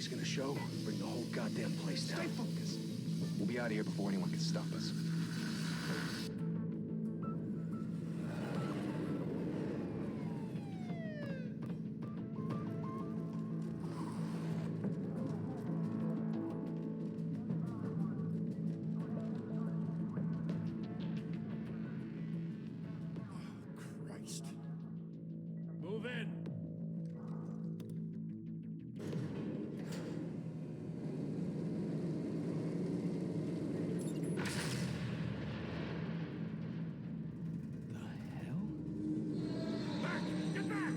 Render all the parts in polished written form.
he's gonna show, bring the whole goddamn place down. Stay focused. We'll be out of here before anyone can stop us. Move in! The hell? Back! Get back!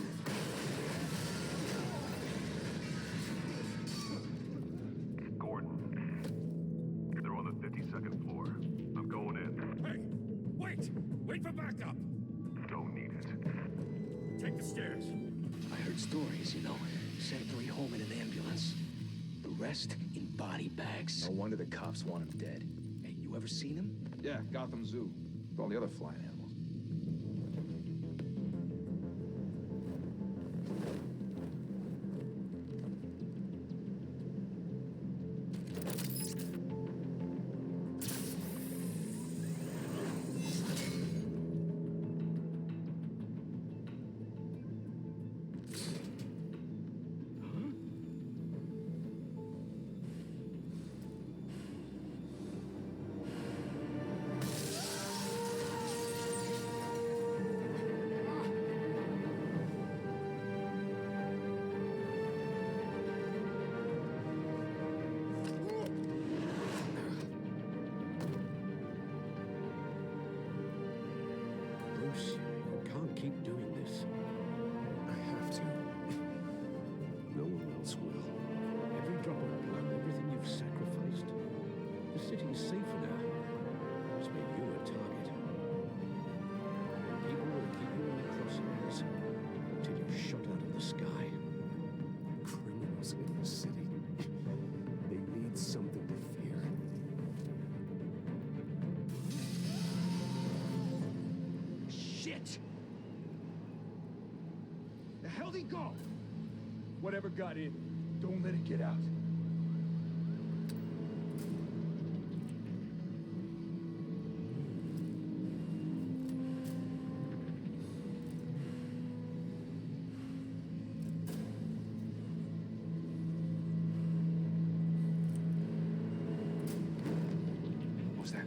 Gordon. They're on the 52nd floor. I'm going in. Hey! Wait! Wait for backup! Don't need it. Take the stairs. I heard stories, you know. Sent 3 home in an ambulance. The rest in body bags. No wonder the cops want him dead. Hey, you ever seen him? Yeah, Gotham Zoo. With all the other flying animals. Bruce, you can't keep doing this. I have to. No one else will. Every drop of blood, everything you've sacrificed. The city's safer now. It's made you a target. People will keep you in their crosshairs until you're shot out of the sky. Criminals in the city. They need something to fear. Shit! The hell'd he go? Whatever got in, don't let it get out. What was that?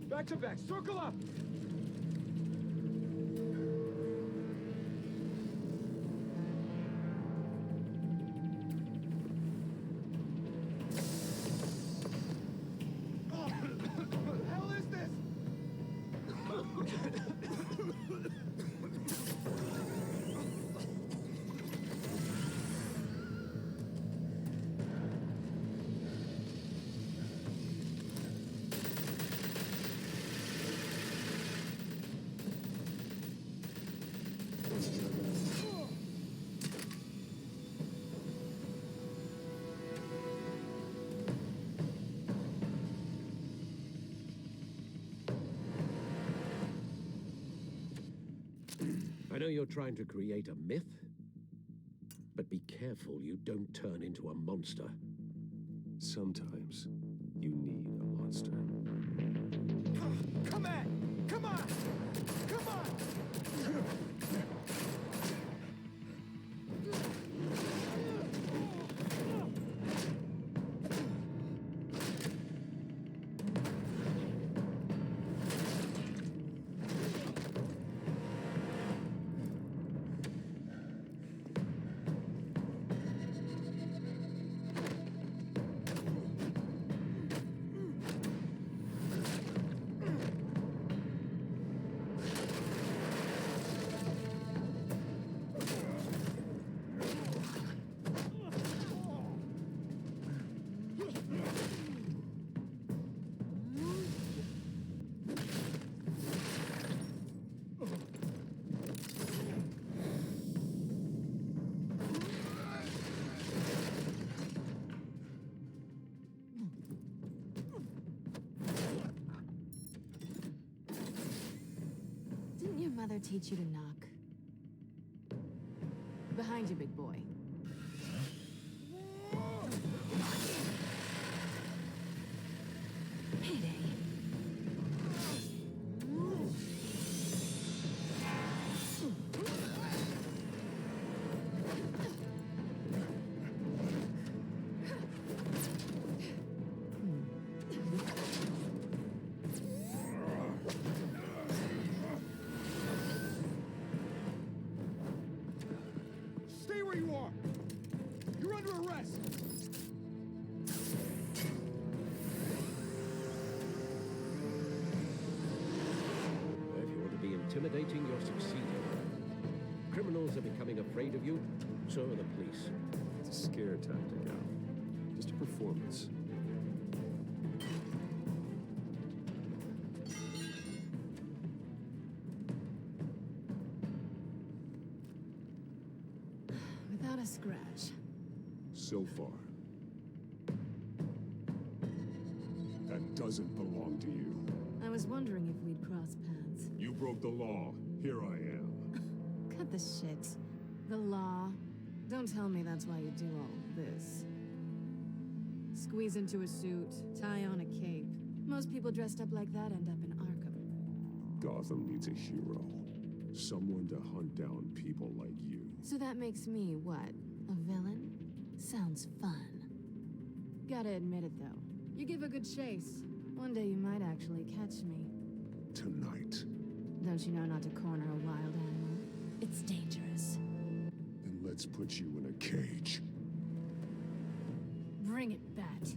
Back to back, circle up! What the hell is this? I know you're trying to create a myth, but be careful you don't turn into a monster. Sometimes you need a monster. Come on! Come on! Come on! mother teach you to knock? Behind you, big boy. Payday. Stay where you are! You're under arrest! If you want to be intimidating, you're succeeding. Criminals are becoming afraid of you, so are the police. It's a scare tactic, Al. Just a performance. Without a scratch. So far. That doesn't belong to you. I was wondering if we'd cross paths. You broke the law. Here I am. Cut the shit. The law. Don't tell me that's why you do all this. Squeeze into a suit, tie on a cape. Most people dressed up like that end up in Arkham. Gotham needs a hero. Someone to hunt down people like you. So that makes me, what, a villain? Sounds fun. Gotta admit it, though. You give a good chase. One day you might actually catch me. Tonight. Don't you know not to corner a wild animal? It's dangerous. Then let's put you in a cage. Bring it, Bat.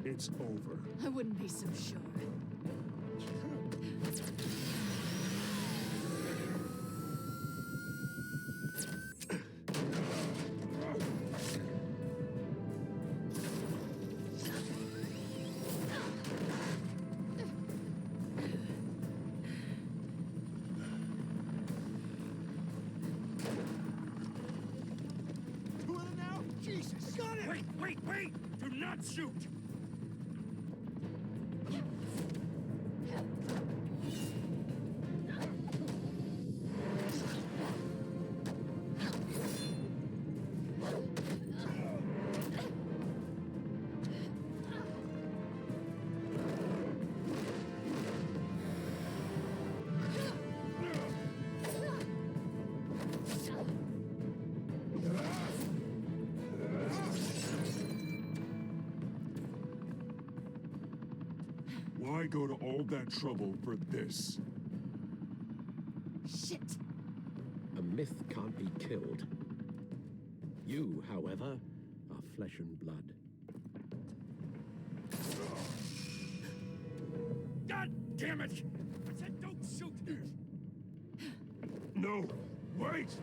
It's over. I wouldn't be so sure. Pull it now? Jesus! Got it! Wait! Do not shoot! Why go to all that trouble for this? Shit! A myth can't be killed. You, however, are flesh and blood. God damn it! I said don't shoot! No! Wait!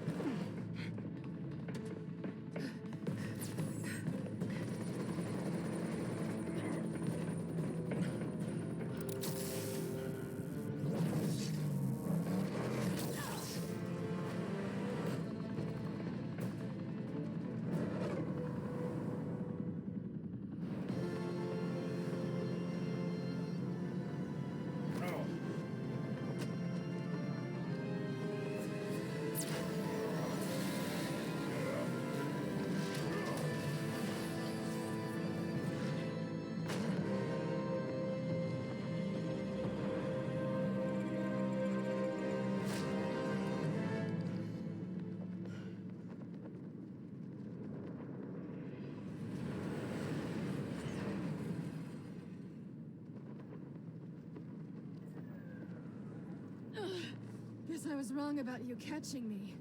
Guess I was wrong about you catching me.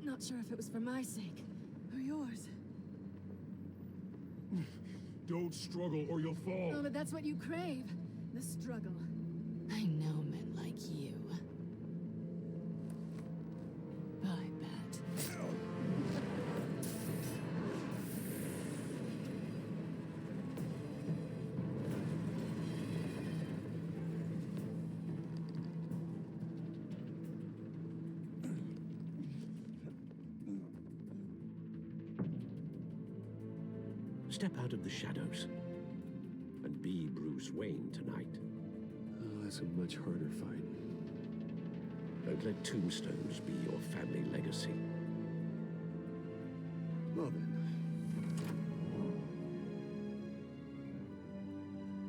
Not sure if it was for my sake or yours. Don't struggle or you'll fall. Oh, but that's what you crave. The struggle. I know men like you. Bye, Bat. Step out of the shadows and be Bruce Wayne tonight. Oh, that's a much harder fight. Don't let tombstones be your family legacy. Well then.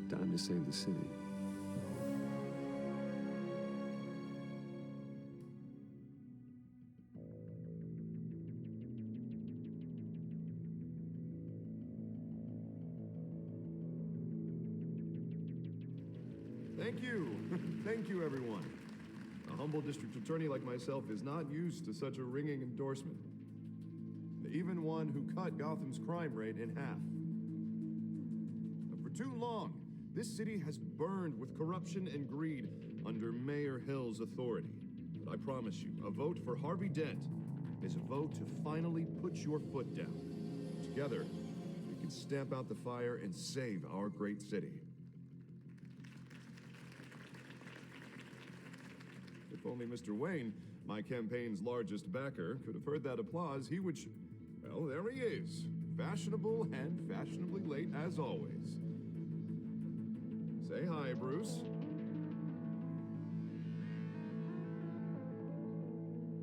Time to save the city. Thank you. Thank you, everyone. A humble district attorney like myself is not used to such a ringing endorsement. Even one who cut Gotham's crime rate in half. For too long, this city has burned with corruption and greed under Mayor Hill's authority. But I promise you, a vote for Harvey Dent is a vote to finally put your foot down. Together, we can stamp out the fire and save our great city. If only Mr. Wayne, my campaign's largest backer, could have heard that applause, he would well, there he is. Fashionable and fashionably late as always. Say hi, Bruce.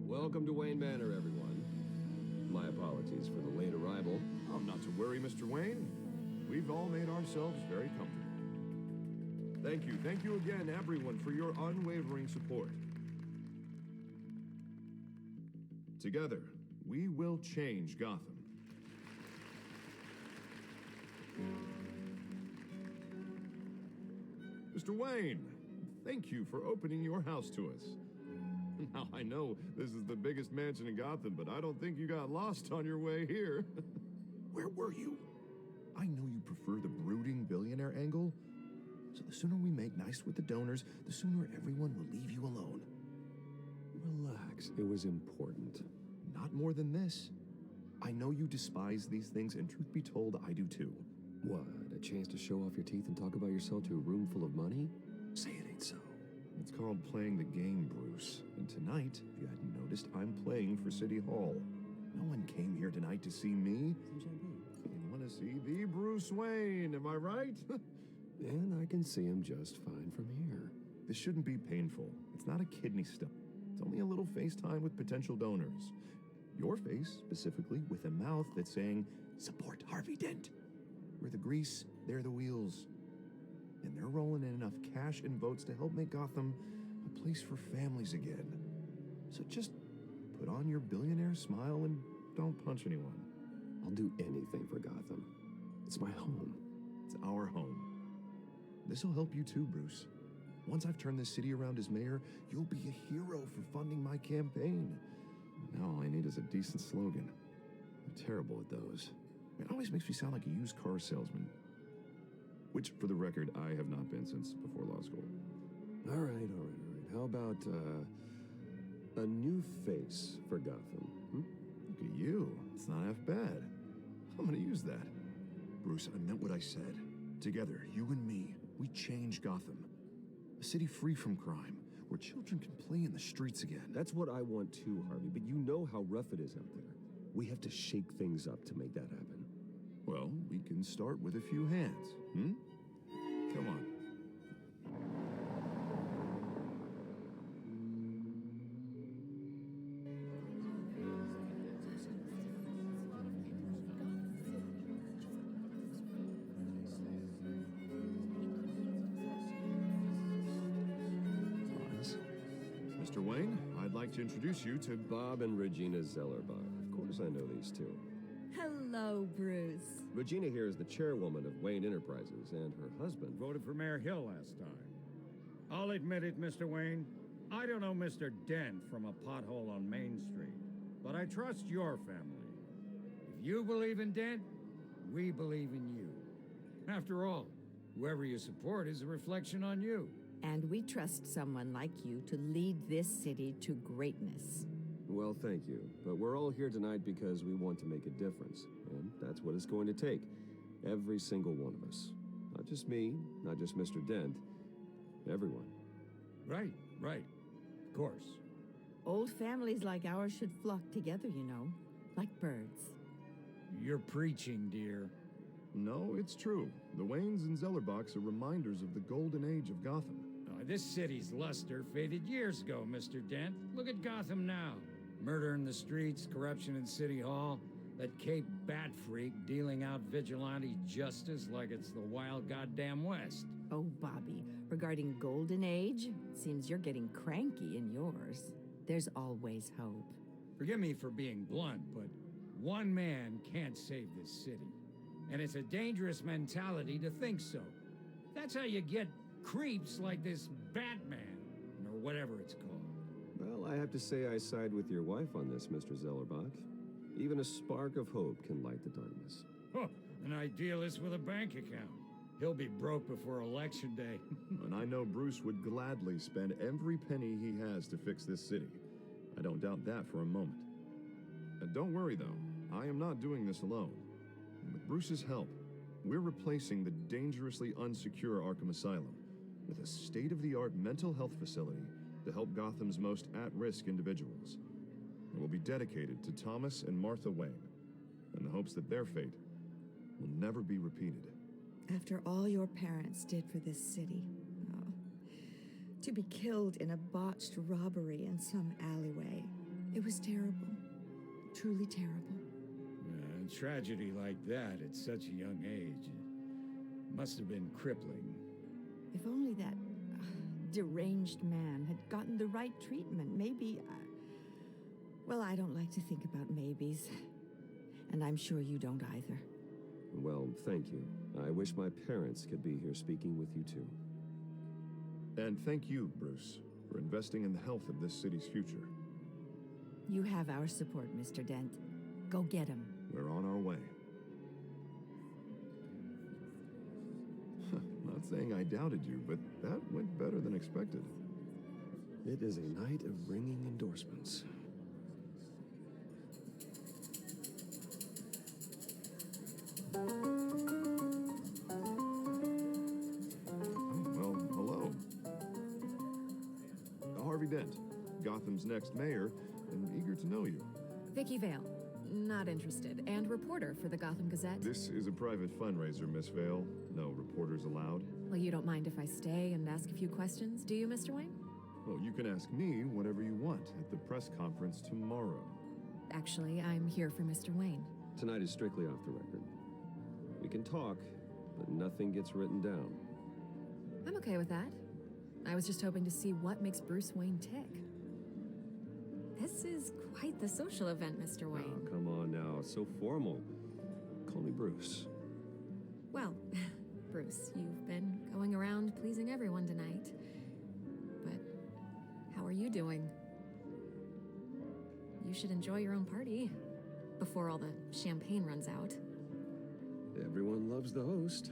Welcome to Wayne Manor, everyone. My apologies for the late arrival. Oh, not to worry, Mr. Wayne. We've all made ourselves very comfortable. Thank you again, everyone, for your unwavering support. Together, we will change Gotham. Mr. Wayne, thank you for opening your house to us. Now, I know this is the biggest mansion in Gotham, but I don't think you got lost on your way here. Where were you? I know you prefer the brooding billionaire angle, so the sooner we make nice with the donors, the sooner everyone will leave you alone. Relax, it was important. Not more than this. I know you despise these things, and truth be told, I do too. What, a chance to show off your teeth and talk about yourself to a room full of money? Say it ain't so. It's called playing the game, Bruce. And tonight, if you hadn't noticed, I'm playing for City Hall. No one came here tonight to see me. They want to see the Bruce Wayne, am I right? And I can see him just fine from here. This shouldn't be painful. It's not a kidney stone. It's only a little FaceTime with potential donors. Your face, specifically, with a mouth that's saying, support Harvey Dent. We're the grease, they're the wheels. And they're rolling in enough cash and votes to help make Gotham a place for families again. So just put on your billionaire smile and don't punch anyone. I'll do anything for Gotham. It's my home. It's our home. This'll help you too, Bruce. Once I've turned this city around as mayor, you'll be a hero for funding my campaign. Now all I need is a decent slogan. I'm terrible at those. It always makes me sound like a used car salesman. Which, for the record, I have not been since before law school. All right. How about, a new face for Gotham? Look at you. It's not half bad. I'm gonna use that. Bruce, I meant what I said. Together, you and me, we change Gotham. A city free from crime, where children can play in the streets again. That's what I want too, Harvey, but you know how rough it is out there. We have to shake things up to make that happen. Well, we can start with a few hands, Come on. Mr. Wayne, I'd like to introduce you to Bob and Regina Zellerbach. Of course I know these two. Hello, Bruce. Regina here is the chairwoman of Wayne Enterprises, and her husband... Voted for Mayor Hill last time. I'll admit it, Mr. Wayne. I don't know Mr. Dent from a pothole on Main Street, but I trust your family. If you believe in Dent, we believe in you. After all, whoever you support is a reflection on you. And we trust someone like you to lead this city to greatness. Well, thank you. But we're all here tonight because we want to make a difference. And that's what it's going to take. Every single one of us. Not just me, not just Mr. Dent. Everyone. Right. Of course. Old families like ours should flock together, you know, like birds. You're preaching, dear. No, it's true. The Waynes and Zellerbachs are reminders of the golden age of Gotham. This city's luster faded years ago, Mr. Dent. Look at Gotham now. Murder in the streets, corruption in City Hall, that Cape Bat freak dealing out vigilante justice like it's the wild goddamn West. Oh, Bobby, regarding Golden Age, seems you're getting cranky in yours. There's always hope. Forgive me for being blunt, but one man can't save this city. And it's a dangerous mentality to think so. That's how you get creeps like this Batman, or whatever it's called. Well, I have to say I side with your wife on this, Mr. Zellerbach. Even a spark of hope can light the darkness. Huh, an idealist with a bank account. He'll be broke before Election Day. And I know Bruce would gladly spend every penny he has to fix this city. I don't doubt that for a moment. And don't worry, though. I am not doing this alone. With Bruce's help, we're replacing the dangerously unsecure Arkham Asylum with a state-of-the-art mental health facility to help Gotham's most at-risk individuals. It will be dedicated to Thomas and Martha Wayne, in the hopes that their fate will never be repeated. After all your parents did for this city, to be killed in a botched robbery in some alleyway, it was terrible. Truly terrible. A tragedy like that at such a young age must have been crippling. If only that deranged man had gotten the right treatment, maybe... Well, I don't like to think about maybes. And I'm sure you don't either. Well, thank you. I wish my parents could be here speaking with you too. And thank you, Bruce, for investing in the health of this city's future. You have our support, Mr. Dent. Go get him. We're on our way. Not saying I doubted you, but that went better than expected. It is a night of ringing endorsements. Well, hello. Harvey Dent, Gotham's next mayor, and eager to know you. Vicky Vale. Not interested. And reporter for the Gotham Gazette. This is a private fundraiser, Miss Vale. No reporters allowed. Well, you don't mind if I stay and ask a few questions, do you, Mr. Wayne? Well, you can ask me whatever you want at the press conference tomorrow. Actually, I'm here for Mr. Wayne. Tonight is strictly off the record. We can talk, but nothing gets written down. I'm okay with that. I was just hoping to see what makes Bruce Wayne tick. This is quite the social event, Mr. Wayne. Oh, come on now, so formal. Call me Bruce. Well, Bruce, you've been going around pleasing everyone tonight. But how are you doing? You should enjoy your own party before all the champagne runs out. Everyone loves the host.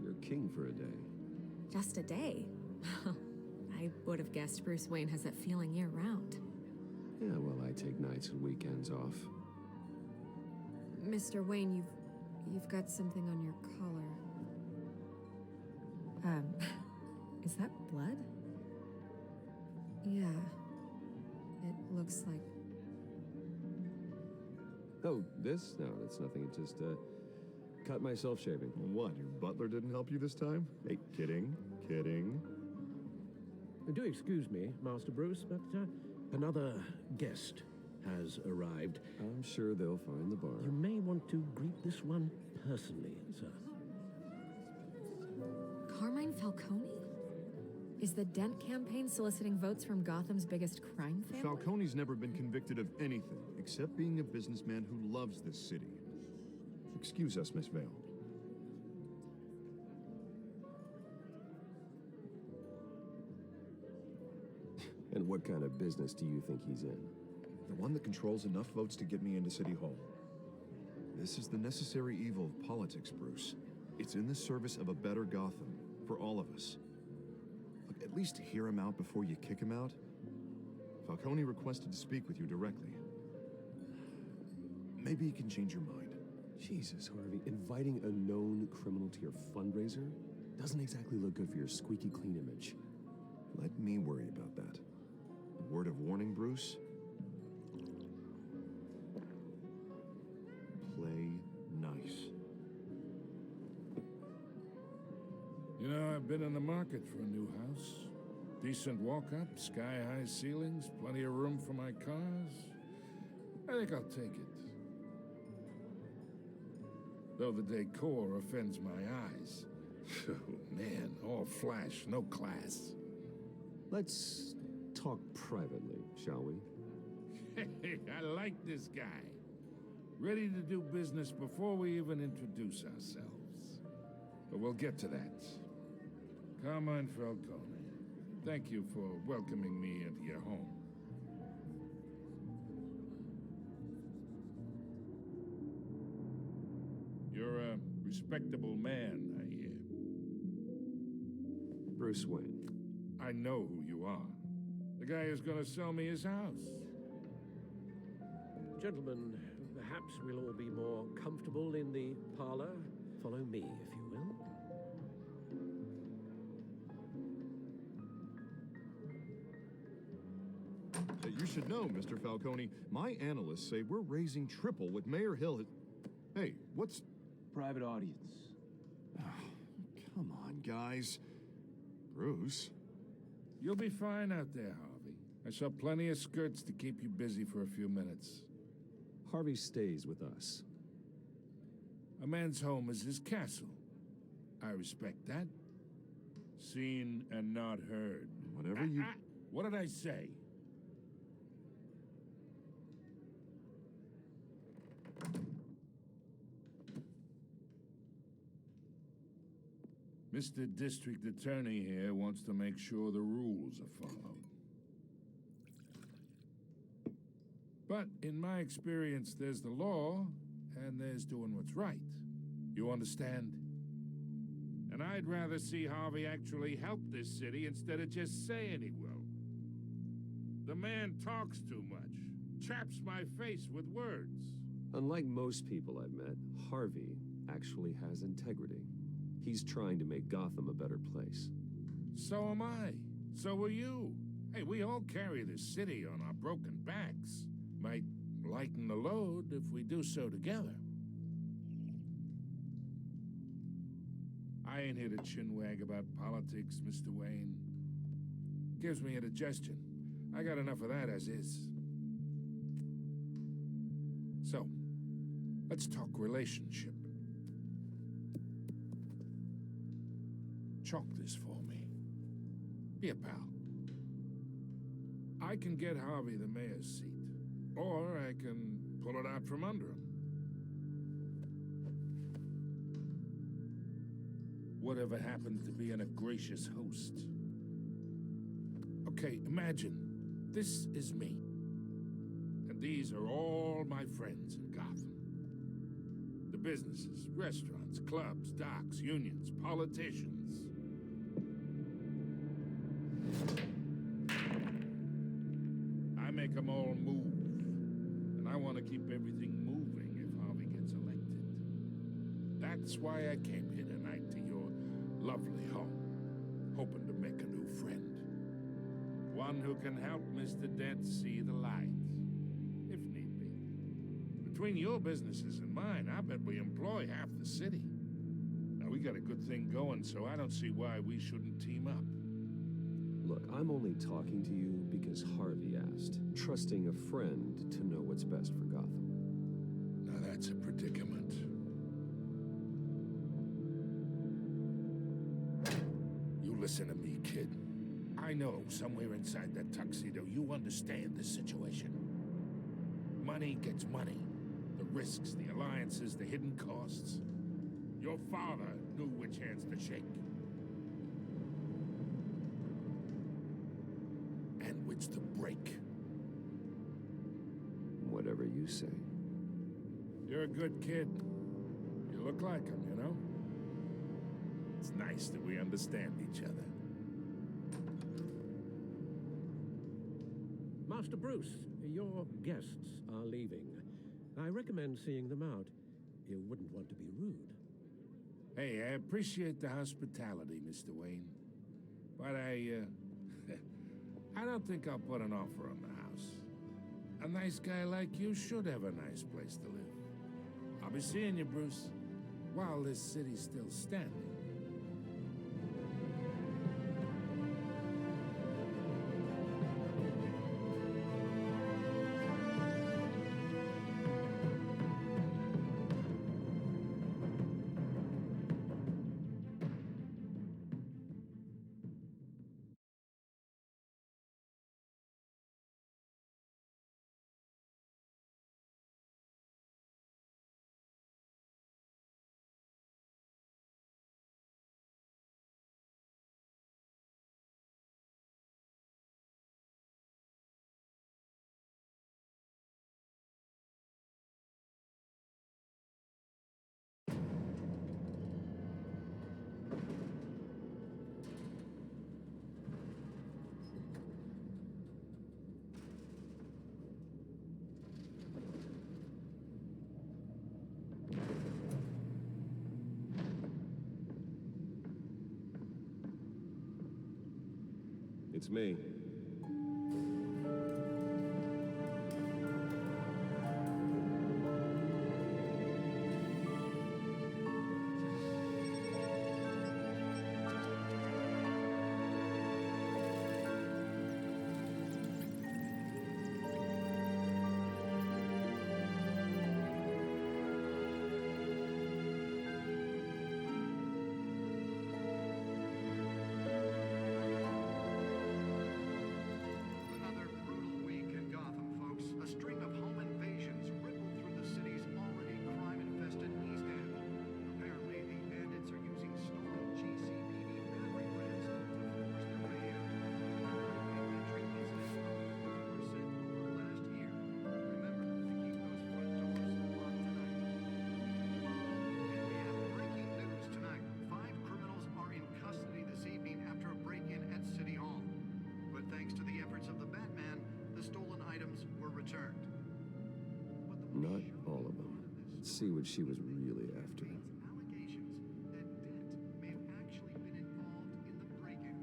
You're king for a day. Just a day? I would have guessed Bruce Wayne has that feeling year-round. Yeah, well, I take nights and weekends off. Mr. Wayne, you've got something on your collar. Is that blood? Yeah. It looks like... Oh, this? No, that's nothing. It just, cut myself shaving. What, your butler didn't help you this time? Hey, kidding. Do excuse me, Master Bruce, but, another guest has arrived. I'm sure they'll find the bar. You may want to greet this one personally, sir. Carmine Falcone? Is the Dent campaign soliciting votes from Gotham's biggest crime family? Falcone's never been convicted of anything, except being a businessman who loves this city. Excuse us, Miss Vale. And what kind of business do you think he's in? The one that controls enough votes to get me into City Hall. This is the necessary evil of politics, Bruce. It's in the service of a better Gotham, for all of us. Look, at least hear him out before you kick him out. Falcone requested to speak with you directly. Maybe he can change your mind. Jesus, Harvey, inviting a known criminal to your fundraiser doesn't exactly look good for your squeaky clean image. Let me worry about that. A word of warning, Bruce. Play nice. You know, I've been in the market for a new house. Decent walk-up, sky-high ceilings, plenty of room for my cars. I think I'll take it. Though the decor offends my eyes. Oh, man, all flash, no class. Let's talk privately, shall we? Hey, I like this guy. Ready to do business before we even introduce ourselves. But we'll get to that. Carmine Falcone, thank you for welcoming me into your home. You're a respectable man, I hear. Bruce Wayne. I know who you are. The guy who's gonna sell me his house. Gentlemen, perhaps we'll all be more comfortable in the parlor. Follow me, if you will. You should know, Mr. Falcone, my analysts say we're raising triple what Mayor Hill has... Hey, what's... Private audience. Come on, guys. Bruce? You'll be fine out there, Harvey. I saw plenty of skirts to keep you busy for a few minutes. Harvey stays with us. A man's home is his castle. I respect that. Seen and not heard. Whatever you... What did I say? Mr. District Attorney here wants to make sure the rules are followed. But in my experience, there's the law, and there's doing what's right. You understand? And I'd rather see Harvey actually help this city instead of just saying he will. The man talks too much, chaps my face with words. Unlike most people I've met, Harvey actually has integrity. He's trying to make Gotham a better place. So am I. So are you. Hey, we all carry this city on our broken backs. Might lighten the load if we do so together. I ain't here to chinwag about politics, Mr. Wayne. Gives me indigestion. I got enough of that as is. So, let's talk relationship. Chalk this for me. Be a pal. I can get Harvey the mayor's seat, or I can pull it out from under him. Whatever happens to being a gracious host. Okay, imagine, this is me. And these are all my friends in Gotham. The businesses, restaurants, clubs, docks, unions, politicians. I make them all move. And I want to keep everything moving if Harvey gets elected. That's why I came here tonight to your lovely home, hoping to make a new friend. One who can help Mr. Dent see the light, if need be. Between your businesses and mine, I bet we employ half the city. Now, we got a good thing going, so I don't see why we shouldn't team up. Look, I'm only talking to you because Harvey asked, trusting a friend to know what's best for Gotham. Now that's a predicament. You listen to me, kid. I know somewhere inside that tuxedo you understand the situation. Money gets money. The risks, the alliances, the hidden costs. Your father knew which hands to shake. And it's the break. Whatever you say. You're a good kid. You look like him, you know? It's nice that we understand each other. Master Bruce, your guests are leaving. I recommend seeing them out. You wouldn't want to be rude. Hey, I appreciate the hospitality, Mr. Wayne. But I don't think I'll put an offer on the house. A nice guy like you should have a nice place to live. I'll be seeing you, Bruce, while this city's still standing. It's me. Another brutal week in Gotham, folks. A string of home invasions rippled through the city's already crime-infested East End. Apparently, the bandits are using stolen GCPD Battlegrounds to force their way in. Entry incidents up 4% over last year. Remember to keep those front doors locked tonight. And we have breaking news tonight. 5 criminals are in custody this evening after a break-in at City Hall. But thanks to the efforts of the Batman, the stolen items were returned. Not all of them. Let's see what she was really after. Allegations that Dent may have actually been involved in the break-in.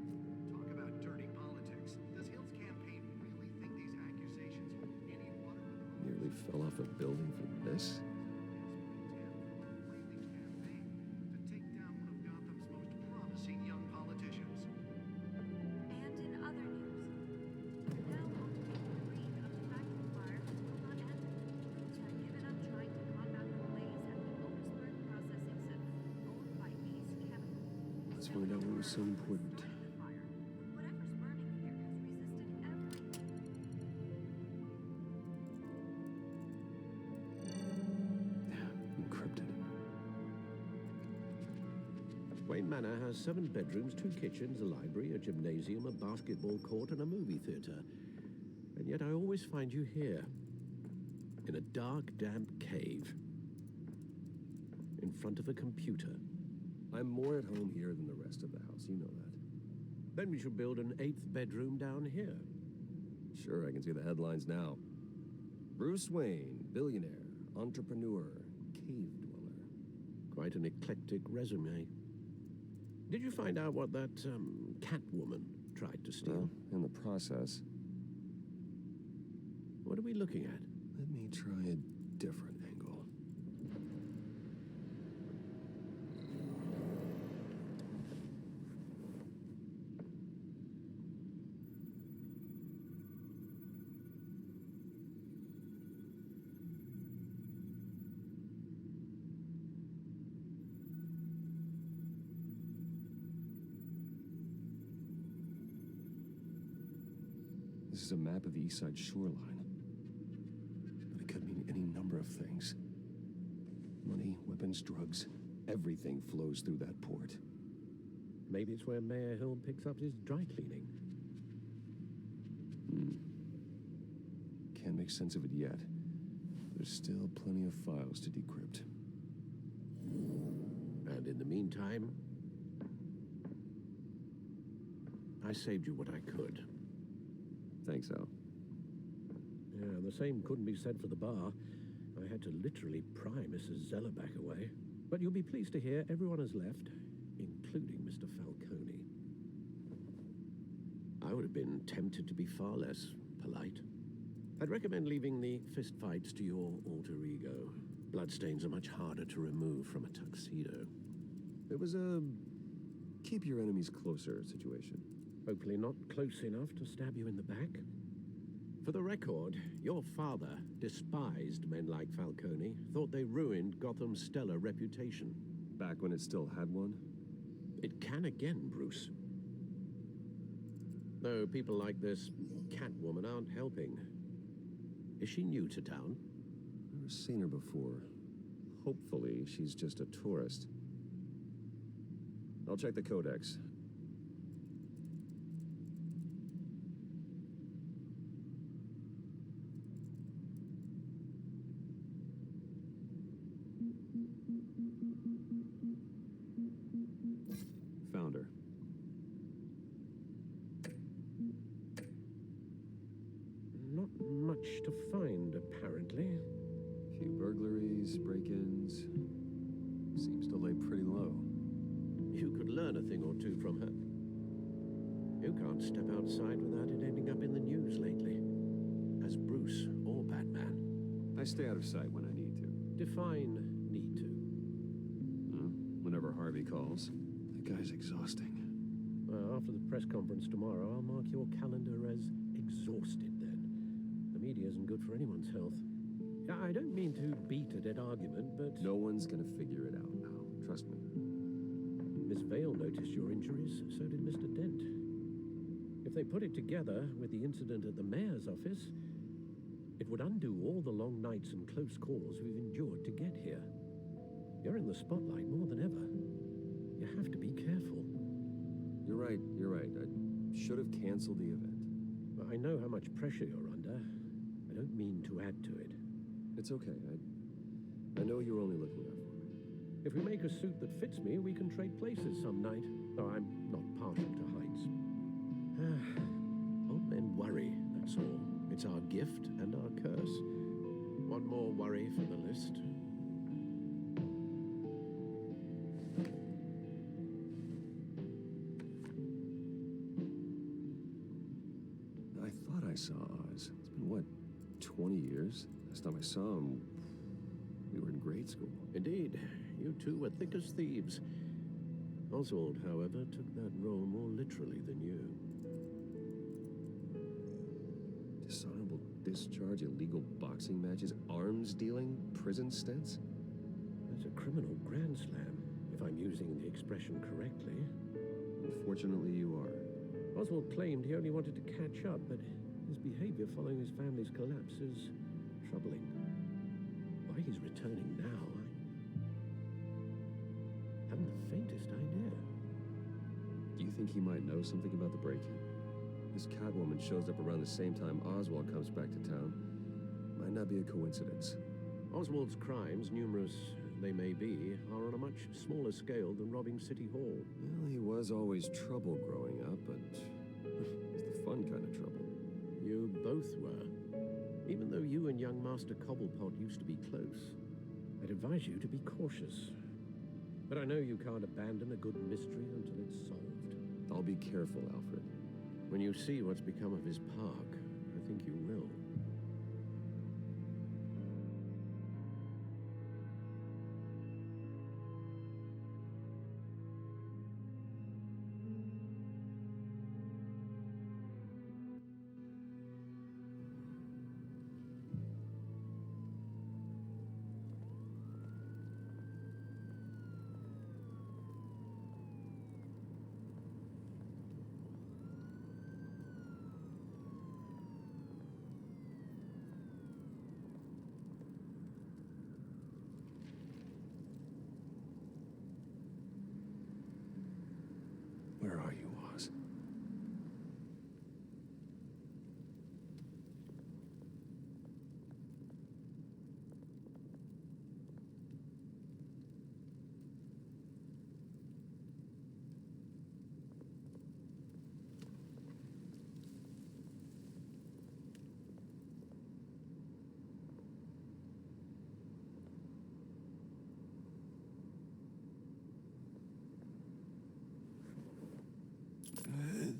Talk about dirty politics. Does Hill's campaign really think these accusations hold any water with the Nearly fell off a building for this? campaign to take down one of Gotham's most promising young politicians? And in other news, now ultimately agreed of the fact the fire will not end. Which have given up trying to combat the blaze at the Otisburg processing center, owned by Ace Chemical. Let's find out what was so important. The fire, whatever's burning here has resisted everything. Encrypted. Wayne Manor has 7 bedrooms, 2 kitchens, a library, a gymnasium, a basketball court, and a movie theater. And yet I always find you here, in a dark, damp cave, in front of a computer. I'm more at home here than the rest of the house, you know that. Then we should build an 8th bedroom down here. Sure, I can see the headlines now. Bruce Wayne, billionaire, entrepreneur, cave dweller. Quite an eclectic resume. Did you find out what that, Catwoman tried to steal? Well, in the process. What are we looking at? Let me try a different angle. This is a map of the East Side shoreline. But it could mean any number of things. Money, weapons, drugs, everything flows through that port. Maybe it's where Mayor Hill picks up his dry cleaning. make sense of it yet. There's still plenty of files to decrypt. And in the meantime, I saved you what I could. Thanks, Al. Yeah, the same couldn't be said for the bar. I had to literally pry Mrs. Zellerback away. But you'll be pleased to hear everyone has left, including Mr. Falcone. I would have been tempted to be far less polite. I'd recommend leaving the fistfights to your alter ego. Bloodstains are much harder to remove from a tuxedo. It was a keep your enemies closer situation. Hopefully not close enough to stab you in the back. For the record, your father despised men like Falcone, thought they ruined Gotham's stellar reputation. Back when it still had one? It can again, Bruce. Though people like this Catwoman aren't helping. Is she new to town? Never seen her before. Hopefully, she's just a tourist. I'll check the codex. Found her. Not much to find, apparently. Few burglaries, break-ins. Seems to lay pretty low. You could learn a thing or two from her. You can't step outside without it ending up in the news lately. As Bruce or Batman. I stay out of sight when I need to. Define need to. Whenever Harvey calls. That guy's exhausting. Well, after the press conference tomorrow, I'll mark your calendar as exhausted then. The media isn't good for anyone's health. I don't mean to beat a dead argument, but... No one's gonna figure it out now. Trust me. Miss Vale noticed your injuries, so did Mr. Dent. If they put it together with the incident at the mayor's office, it would undo all the long nights and close calls we've endured to get here. You're in the spotlight more than ever. You have to be careful. You're right. I should have canceled the event. I know how much pressure you're under. I don't mean to add to it. It's okay. I know you're only looking out for me. If we make a suit that fits me, we can trade places some night. Though I'm not partial to heights. Old men worry, that's all. It's our gift and our curse. One more worry for the list. I thought I saw Oz. It's been, what, 20 years? Last time I saw him, we were in grade school. Indeed, you two were thick as thieves. Oswald, however, took that role more literally than you. Dishonorable discharge, illegal boxing matches, arms dealing, prison stints? That's a criminal grand slam, if I'm using the expression correctly. Unfortunately, you are. Oswald claimed he only wanted to catch up, but his behavior following his family's collapse is troubling. Why he's returning now, I haven't the faintest idea. Do you think he might know something about the break-in? This Catwoman shows up around the same time Oswald comes back to town. Might not be a coincidence. Oswald's crimes, numerous they may be, are on a much smaller scale than robbing City Hall. Well, he was always trouble growing up, but it's the fun kind of trouble. You both were. Even though you and young Master Cobblepot used to be close, I'd advise you to be cautious. But I know you can't abandon a good mystery until it's solved. I'll be careful, Alfred. When you see what's become of his park, I think you will. Where are you, Oz?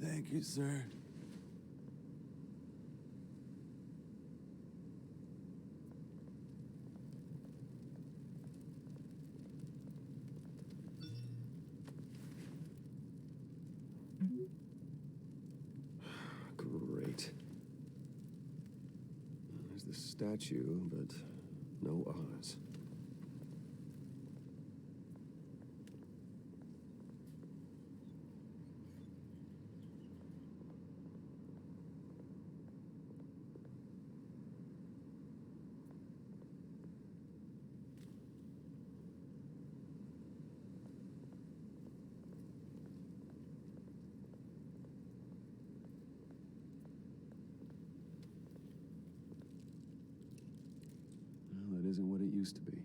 Thank you, sir. Great. There's the statue, but no Oz. Well, it isn't what it used to be.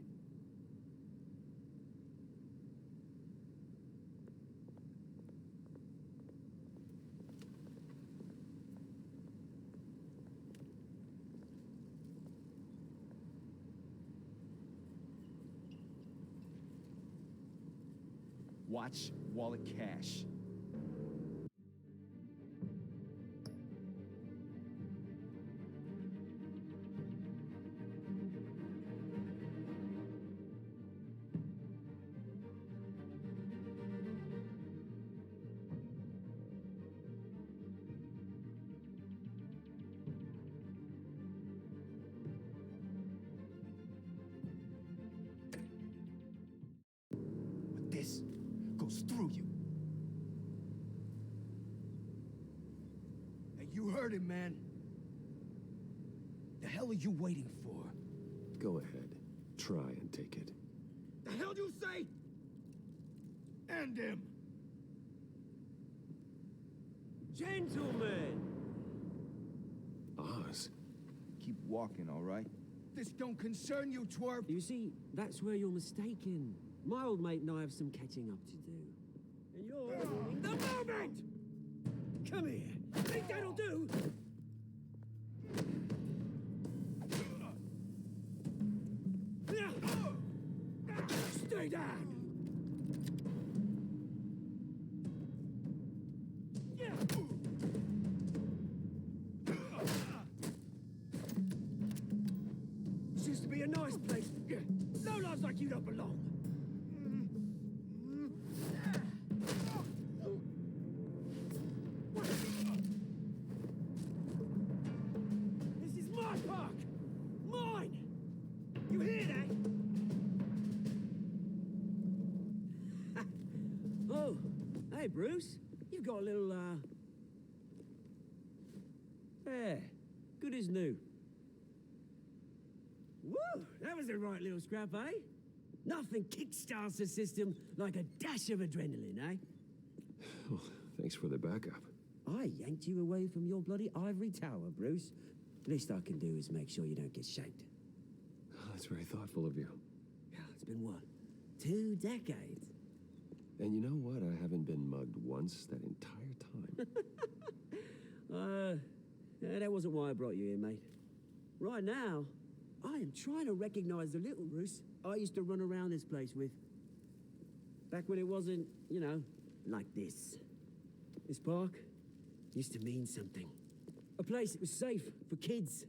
Watch wallet cash. But this goes through you. Hey, you heard him, man. The hell are you waiting for? Go ahead. Try and take it. The hell do you say? End him! Gentlemen! Oz? Keep walking, all right? This don't concern you, twerp! You see, that's where you're mistaken. My old mate and I have some catching up to do. And you're ruining the moment! Come here. Think that'll do? Stay down! This used to be a nice place. No lives like you don't belong. This is my park! Mine! You hear that? Oh, hey, Bruce. You've got a little, there. Good as new. Woo! That was a right little scrap, eh? Nothing kickstarts the system like a dash of adrenaline, eh? Oh, thanks for the backup. I yanked you away from your bloody ivory tower, Bruce. Least I can do is make sure you don't get shanked. Oh, that's very thoughtful of you. Yeah, it's been what? 2 decades? And you know what? I haven't been mugged once that entire time. Yeah, that wasn't why I brought you here, mate. Right now, I am trying to recognize the little Bruce I used to run around this place with. Back when it wasn't, you know, like this. This park used to mean something. A place that was safe for kids,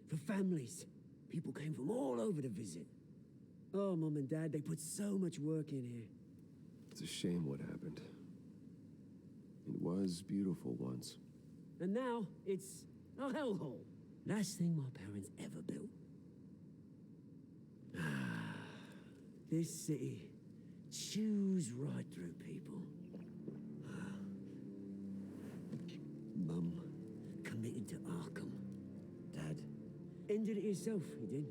for families. People came from all over to visit. Oh, Mum and Dad, they put so much work in here. It's a shame what happened. It was beautiful once. And now, it's a hellhole. Last thing my parents ever built. This city chews right through people. Mum committed to Arkham. Dad ended it himself, he did.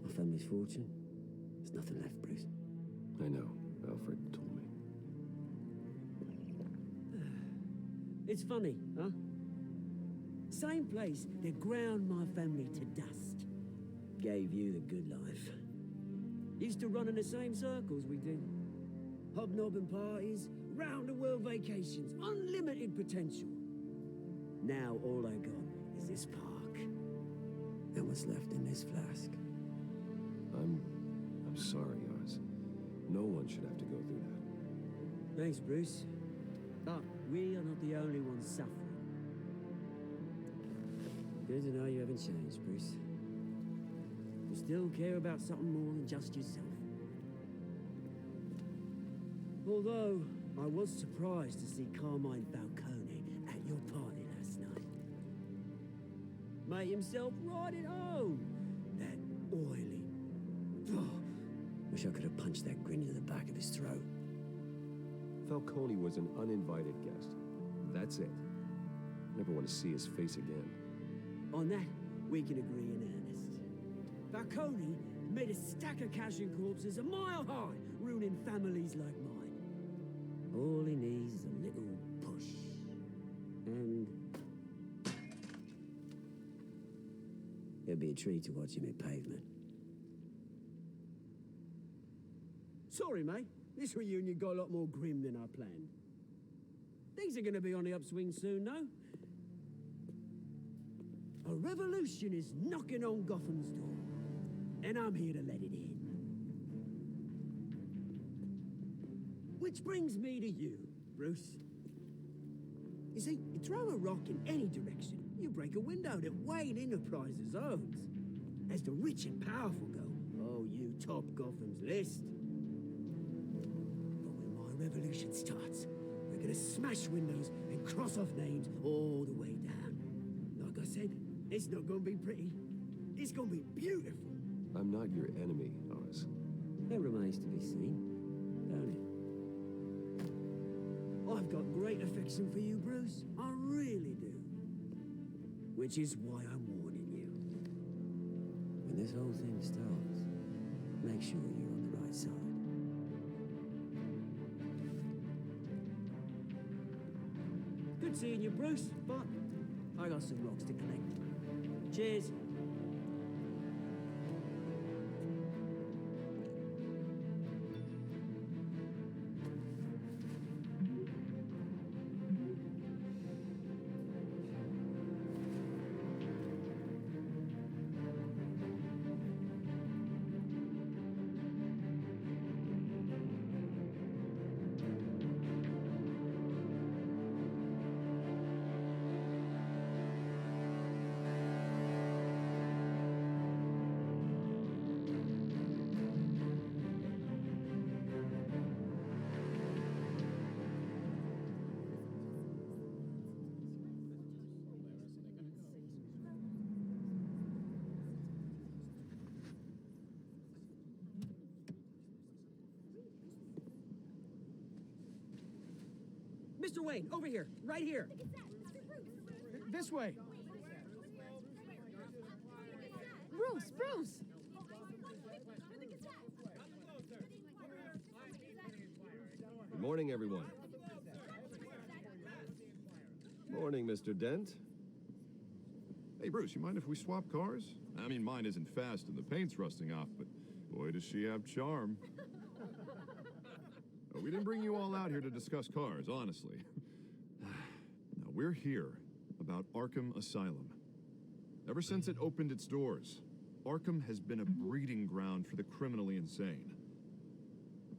My family's fortune. There's nothing left, Bruce. I know. Alfred told me. It's funny, huh? Same place that ground my family to dust. Gave you the good life. Used to run in the same circles we did. Hobnobbing parties, round-the-world vacations, unlimited potential. Now all I got is this park. And what's left in this flask. I'm sorry, Oz. No one should have to go through that. Thanks, Bruce. But we are not the only ones suffering. Good to know you haven't changed, Bruce. You still care about something more than just yourself. Although, I was surprised to see Carmine Falcone at your party last night. Made himself right at home. That oily... Oh, wish I could have punched that grin into the back of his throat. Falcone was an uninvited guest. That's it. Never want to see his face again. On that, we can agree in earnest. Falcone made a stack of cashing corpses a mile high, ruining families like mine. All he needs is a little push. And... it'll be a treat to watch him at pavement. Sorry, mate. This reunion got a lot more grim than I planned. Things are going to be on the upswing soon, no? A revolution is knocking on Gotham's door, and I'm here to let it in. Which brings me to you, Bruce. You see, you throw a rock in any direction, you break a window that Wayne Enterprises owns. As the rich and powerful go, oh, you top Gotham's list. But when my revolution starts, we're gonna smash windows and cross off names all the way down. Like I said, it's not gonna be pretty. It's gonna be beautiful. I'm not your enemy, Oz. That remains to be seen, don't it? I've got great affection for you, Bruce. I really do. Which is why I'm warning you. When this whole thing starts, make sure you're on the right side. Good seeing you, Bruce, but I got some rocks to collect. Cheers. Mr. Wayne, over here, right here. This way. Bruce, Bruce! Good morning, everyone. Morning, Mr. Dent. Hey, Bruce, you mind if we swap cars? I mean, mine isn't fast and the paint's rusting off, but boy, does she have charm. We didn't bring you all out here to discuss cars, honestly. Now, we're here about Arkham Asylum. Ever since it opened its doors, Arkham has been a breeding ground for the criminally insane.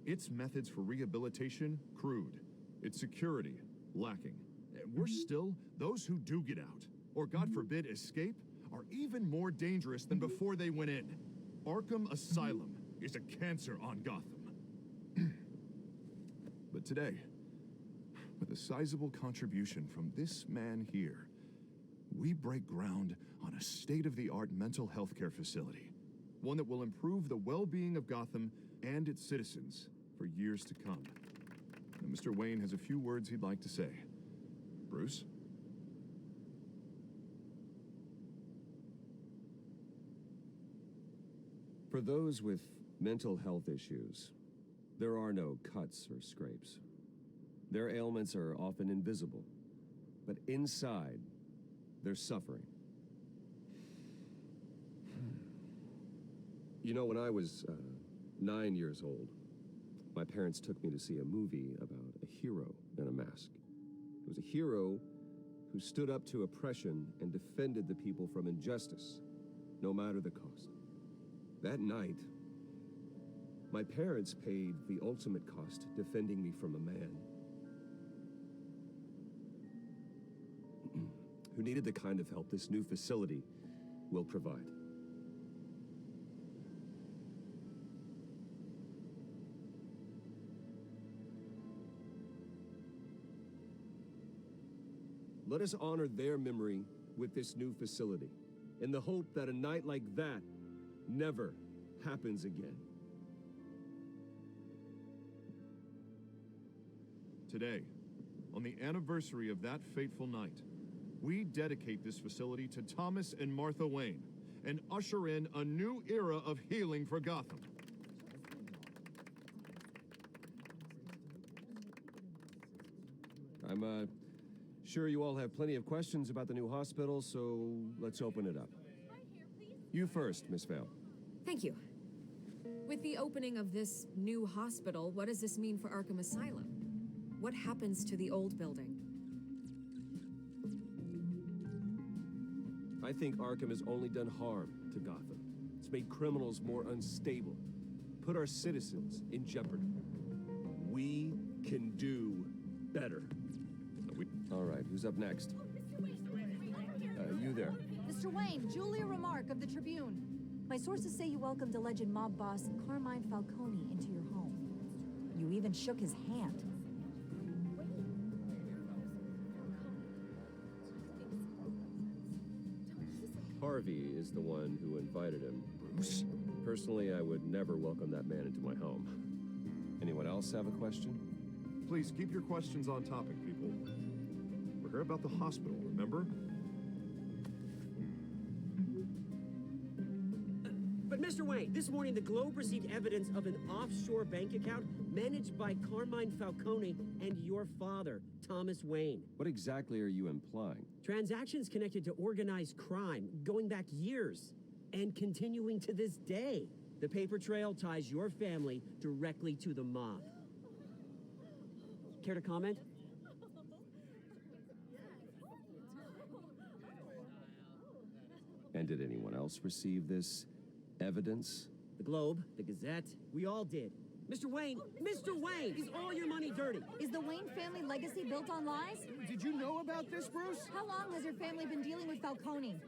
Its methods for rehabilitation, crude. Its security, lacking. And worse still, those who do get out, or God forbid, escape, are even more dangerous than before they went in. Arkham Asylum is a cancer on Gotham. But today, with a sizable contribution from this man here, we break ground on a state-of-the-art mental health care facility. One that will improve the well-being of Gotham and its citizens for years to come. And Mr. Wayne has a few words he'd like to say. Bruce? For those with mental health issues, there are no cuts or scrapes. Their ailments are often invisible, but inside, they're suffering. You know, when I was 9 years old, my parents took me to see a movie about a hero in a mask. It was a hero who stood up to oppression and defended the people from injustice, no matter the cost. That night, my parents paid the ultimate cost defending me from a man who needed the kind of help this new facility will provide. Let us honor their memory with this new facility, in the hope that a night like that never happens again. Today, on the anniversary of that fateful night, we dedicate this facility to Thomas and Martha Wayne and usher in a new era of healing for Gotham. I'm sure you all have plenty of questions about the new hospital, so let's open it up. You first, Miss Vale. Thank you. With the opening of this new hospital, what does this mean for Arkham Asylum? What happens to the old building? I think Arkham has only done harm to Gotham. It's made criminals more unstable, put our citizens in jeopardy. We can do better. All right, who's up next? You there. Mr. Wayne, Julia Remark of the Tribune. My sources say you welcomed alleged mob boss Carmine Falcone into your home. You even shook his hand. Harvey is the one who invited him. Bruce? Personally, I would never welcome that man into my home. Anyone else have a question? Please keep your questions on topic, people. We're here about the hospital, remember? But Mr. Wayne, this morning the Globe received evidence of an offshore bank account managed by Carmine Falcone and your father, Thomas Wayne. What exactly are you implying? Transactions connected to organized crime, going back years, and continuing to this day. The paper trail ties your family directly to the mob. Care to comment? And did anyone else receive this evidence? The Globe, the Gazette, we all did. Mr. Wayne, is all your money dirty? Is the Wayne family legacy built on lies? Did you know about this, Bruce? How long has your family been dealing with Falcone?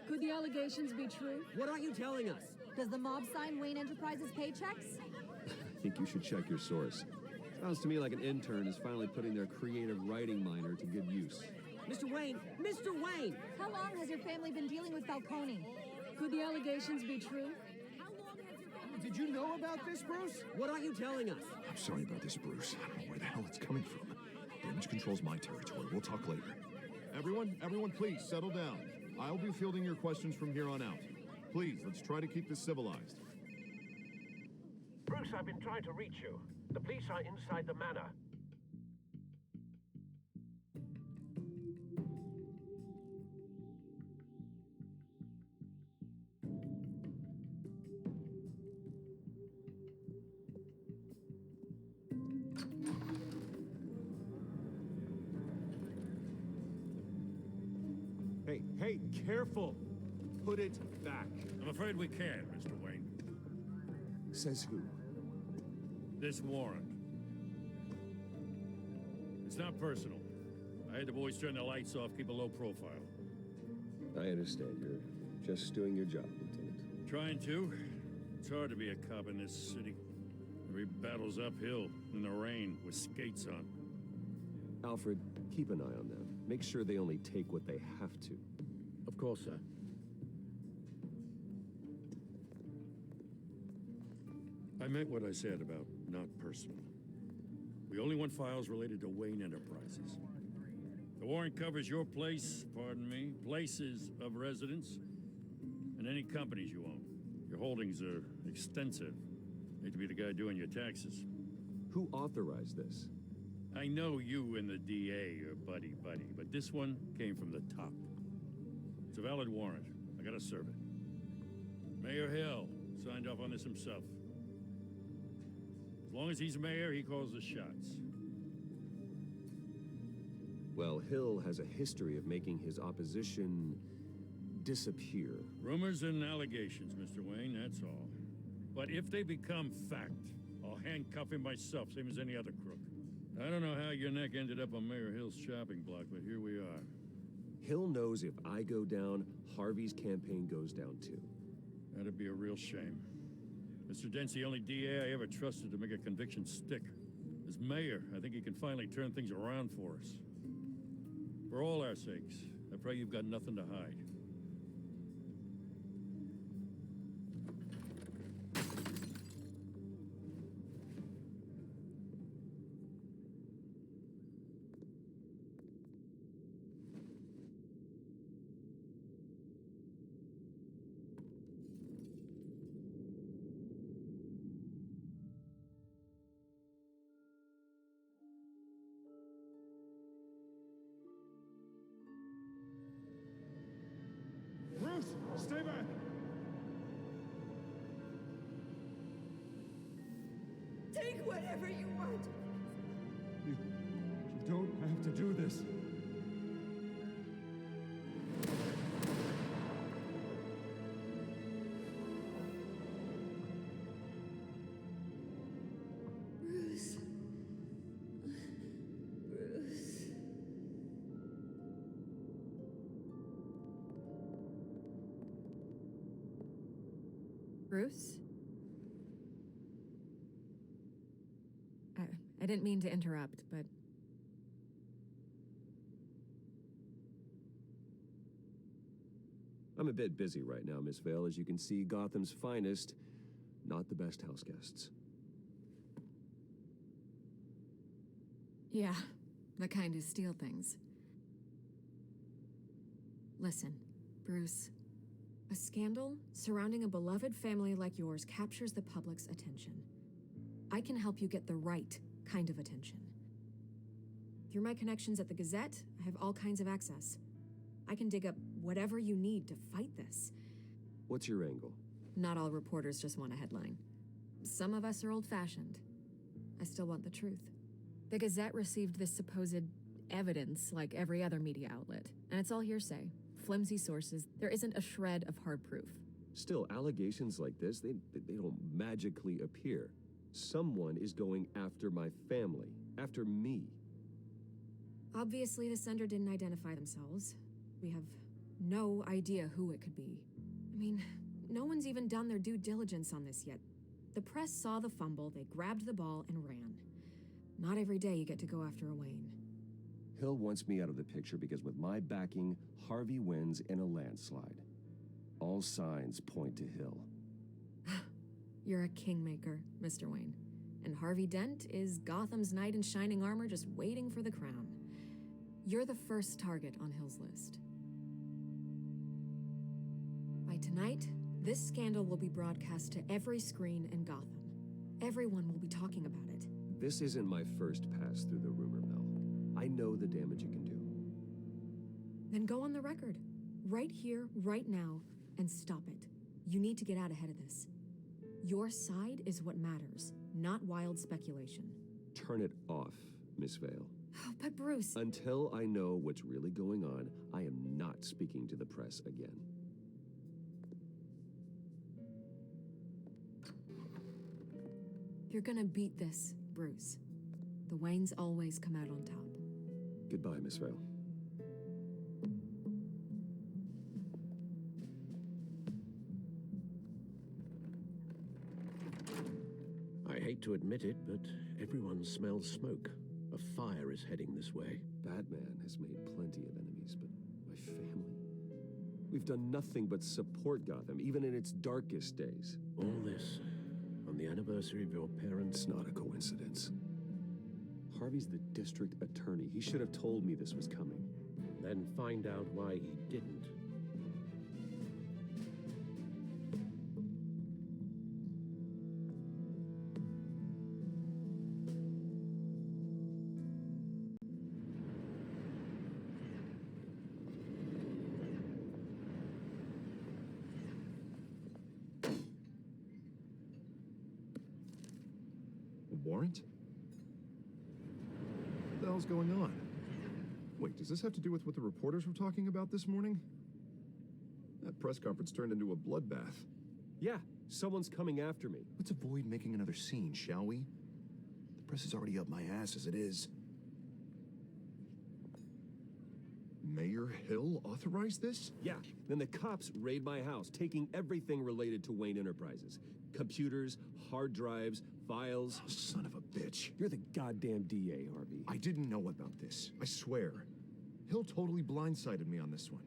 Could the allegations be true? What aren't you telling us? Does the mob sign Wayne Enterprises paychecks? I think you should check your source. Sounds to me like an intern is finally putting their creative writing minor to good use. Mr. Wayne! How long has your family been dealing with Falcone? Could the allegations be true? Did you know about this, Bruce? What aren't you telling us? I'm sorry about this, Bruce. I don't know where the hell it's coming from. Damage control's my territory. We'll talk later. Everyone, please, settle down. I'll be fielding your questions from here on out. Please, let's try to keep this civilized. Bruce, I've been trying to reach you. The police are inside the manor. Hey, careful! Put it back. I'm afraid we can't, Mr. Wayne. Says who? This warrant. It's not personal. I had the boys turn the lights off, keep a low profile. I understand. You're just doing your job, Lieutenant. Trying to. It's hard to be a cop in this city. Every battle's uphill, in the rain, with skates on. Alfred, keep an eye on them. Make sure they only take what they have to. Of course, sir. I meant what I said about not personal. We only want files related to Wayne Enterprises. The warrant covers your place, pardon me, places of residence, and any companies you own. Your holdings are extensive. Hate to be the guy doing your taxes. Who authorized this? I know you and the DA are buddy-buddy, but this one came from the top. It's a valid warrant. I gotta serve it. Mayor Hill signed off on this himself. As long as he's mayor, he calls the shots. Well, Hill has a history of making his opposition disappear. Rumors and allegations, Mr. Wayne, that's all. But if they become fact, I'll handcuff him myself, same as any other crook. I don't know how your neck ended up on Mayor Hill's shopping block, but here we are. Hill knows if I go down, Harvey's campaign goes down too. That'd be a real shame. Mr. Dent's the only DA I ever trusted to make a conviction stick. As mayor, I think he can finally turn things around for us. For all our sakes, I pray you've got nothing to hide. Ruth, stay back! Take whatever you want. You don't have to do this. Bruce. Bruce. Bruce? I didn't mean to interrupt, but... I'm a bit busy right now, Miss Vale. As you can see, Gotham's finest, not the best house guests. Yeah, the kind who steal things. Listen, Bruce. A scandal surrounding a beloved family like yours captures the public's attention. I can help you get the right kind of attention. Through my connections at the Gazette, I have all kinds of access. I can dig up whatever you need to fight this. What's your angle? Not all reporters just want a headline. Some of us are old-fashioned. I still want the truth. The Gazette received this supposed evidence like every other media outlet, and it's all hearsay. Flimsy sources. There isn't a shred of hard proof. Still, allegations like this, they don't magically appear. Someone is going after my family, after me. Obviously, the sender didn't identify themselves. We have no idea who it could be. I mean, no one's even done their due diligence on this yet. The press saw the fumble, they grabbed the ball and ran. Not every day you get to go after a Wayne. Hill wants me out of the picture because with my backing, Harvey wins in a landslide. All signs point to Hill. You're a kingmaker, Mr. Wayne. And Harvey Dent is Gotham's knight in shining armor just waiting for the crown. You're the first target on Hill's list. By tonight, this scandal will be broadcast to every screen in Gotham. Everyone will be talking about it. This isn't my first pass through the rumor mill. I know the damage it can do. Then go on the record. Right here, right now, and stop it. You need to get out ahead of this. Your side is what matters, not wild speculation. Turn it off, Miss Vale. Oh, but Bruce... Until I know what's really going on, I am not speaking to the press again. You're gonna beat this, Bruce. The Waynes always come out on top. Goodbye, Miss Vale. I hate to admit it, but everyone smells smoke. A fire is heading this way. Batman has made plenty of enemies, but my family? We've done nothing but support Gotham, even in its darkest days. All this on the anniversary of your parents' It's not a coincidence. Harvey's the district attorney. He should have told me this was coming. Then find out why he didn't. A warrant? What the hell's going on? Wait, does this have to do with what the reporters were talking about this morning? That press conference turned into a bloodbath. Yeah, someone's coming after me. Let's avoid making another scene, shall we? The press is already up my ass as it is. Mayor Hill authorized this? Yeah, then the cops raid my house, taking everything related to Wayne Enterprises. Computers, hard drives, files. Oh, son of a bitch. You're the goddamn DA, Harvey. I didn't know about this. I swear. Hill totally blindsided me on this one.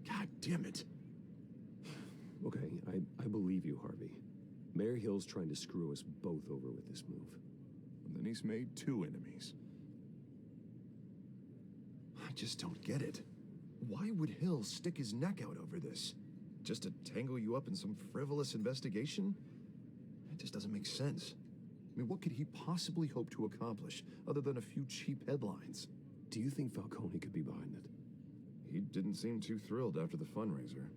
God damn it. Okay, I believe you, Harvey. Mayor Hill's trying to screw us both over with this move. And then he's made 2 enemies. I just don't get it. Why would Hill stick his neck out over this? Just to tangle you up in some frivolous investigation? It just doesn't make sense. I mean, what could he possibly hope to accomplish other than a few cheap headlines? Do you think Falcone could be behind it? He didn't seem too thrilled after the fundraiser.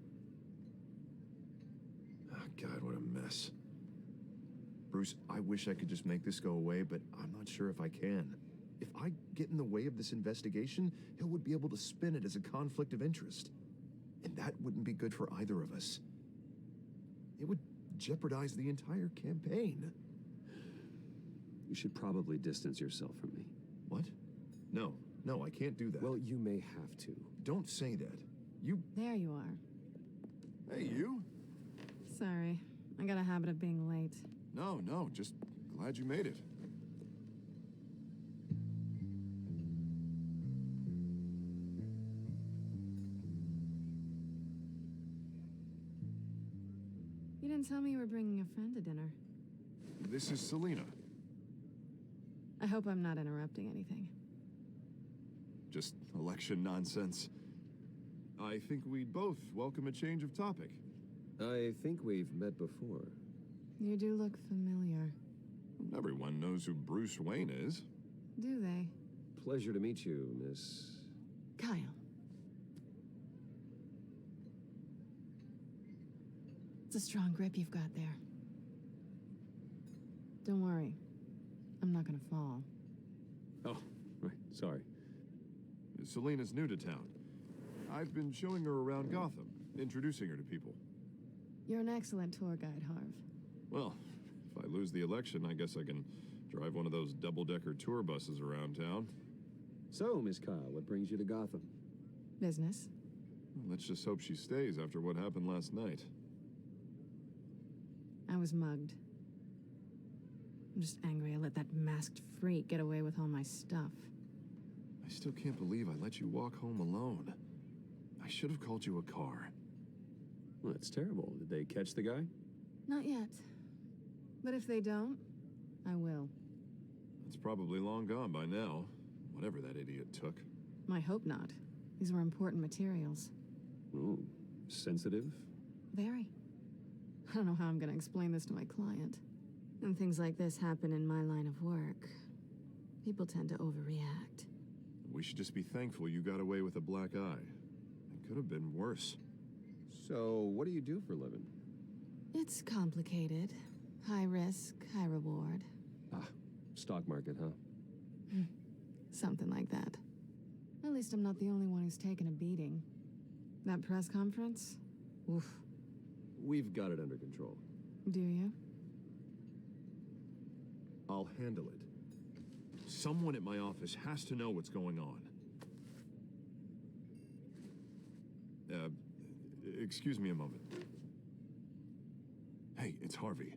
Oh, God, what a mess. Bruce, I wish I could just make this go away, but I'm not sure if I can. If I get in the way of this investigation, Hill would be able to spin it as a conflict of interest. And that wouldn't be good for either of us. It would jeopardize the entire campaign. You should probably distance yourself from me. What? No, I can't do that. Well, you may have to. Don't say that. You... There you are. Hey, you? Sorry, I got a habit of being late. No, just glad you made it. You didn't tell me you were bringing a friend to dinner. This is Selena. I hope I'm not interrupting anything. Just election nonsense. I think we'd both welcome a change of topic. I think we've met before. You do look familiar. Everyone knows who Bruce Wayne is. Do they? Pleasure to meet you, Miss... Kyle. It's a strong grip you've got there. Don't worry. I'm not gonna fall. Oh, right, sorry. Selena's new to town. I've been showing her around Gotham, introducing her to people. You're an excellent tour guide, Harv. Well, if I lose the election, I guess I can drive one of those double-decker tour buses around town. So, Miss Kyle, what brings you to Gotham? Business. Well, let's just hope she stays after what happened last night. I was mugged. I'm just angry I let that masked freak get away with all my stuff. I still can't believe I let you walk home alone. I should have called you a car. Well, that's terrible. Did they catch the guy? Not yet. But if they don't, I will. It's probably long gone by now, whatever that idiot took. I hope not. These were important materials. Ooh, sensitive? Very. I don't know how I'm gonna explain this to my client. When things like this happen in my line of work, people tend to overreact. We should just be thankful you got away with a black eye. It could have been worse. So, what do you do for a living? It's complicated. High risk, high reward. Ah, stock market, huh? Something like that. At least I'm not the only one who's taken a beating. That press conference? Oof. We've got it under control. Do you? I'll handle it. Someone at my office has to know what's going on. Excuse me a moment. Hey, it's Harvey.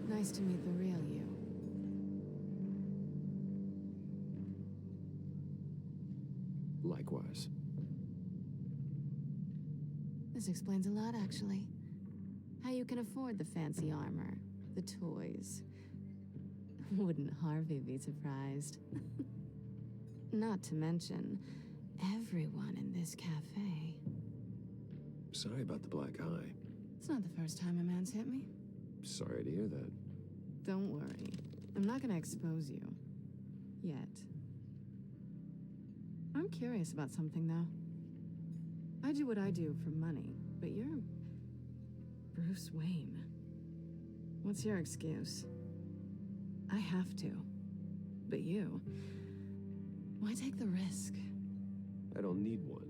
Nice to meet the real you. Likewise. This explains a lot, actually. How you can afford the fancy armor, the toys. Wouldn't Harvey be surprised? Not to mention, everyone in this cafe. Sorry about the black eye. It's not the first time a man's hit me. Sorry to hear that. Don't worry. I'm not gonna expose you. Yet. I'm curious about something, though. I do what I do for money, but you're Bruce Wayne. What's your excuse? I have to. But you... why take the risk? I don't need one.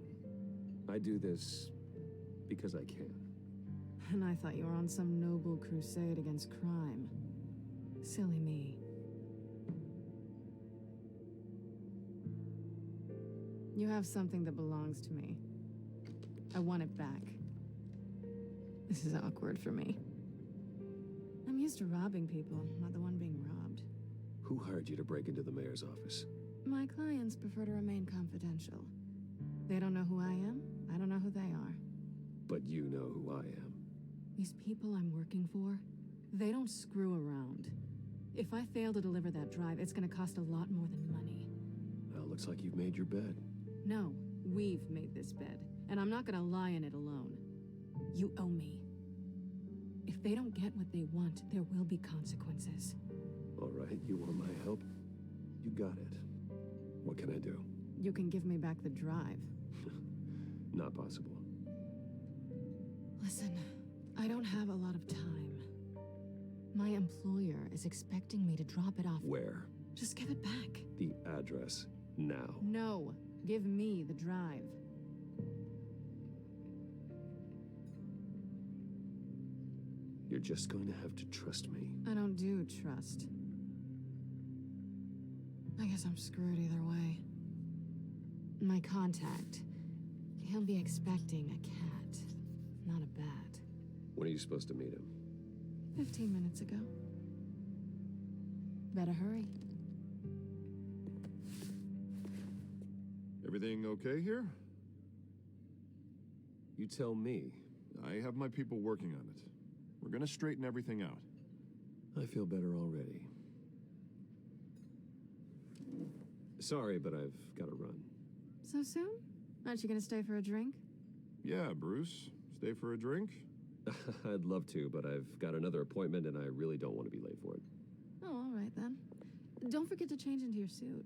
I do this because I can. And I thought you were on some noble crusade against crime. Silly me. You have something that belongs to me. I want it back. This is awkward for me. I'm used to robbing people, not the one being robbed. Who hired you to break into the mayor's office? My clients prefer to remain confidential. They don't know who I am, I don't know who they are. But you know who I am. These people I'm working for, they don't screw around. If I fail to deliver that drive, it's gonna cost a lot more than money. Well, looks like you've made your bed. No, we've made this bed, and I'm not gonna lie in it alone. You owe me. If they don't get what they want, there will be consequences. All right, you want my help? You got it. What can I do? You can give me back the drive. Not possible. Listen, I don't have a lot of time. My employer is expecting me to drop it off. Where? Just give it back. The address, now. No, give me the drive. You're just going to have to trust me. I don't do trust. I guess I'm screwed either way. My contact, he'll be expecting a cat, not a bat. When are you supposed to meet him? 15 minutes ago. Better hurry. Everything okay here? You tell me. I have my people working on it. We're gonna straighten everything out. I feel better already. Sorry, but I've got to run. So soon? Aren't you gonna stay for a drink? Yeah, Bruce. Stay for a drink? I'd love to, but I've got another appointment and I really don't want to be late for it. Oh, all right then. Don't forget to change into your suit.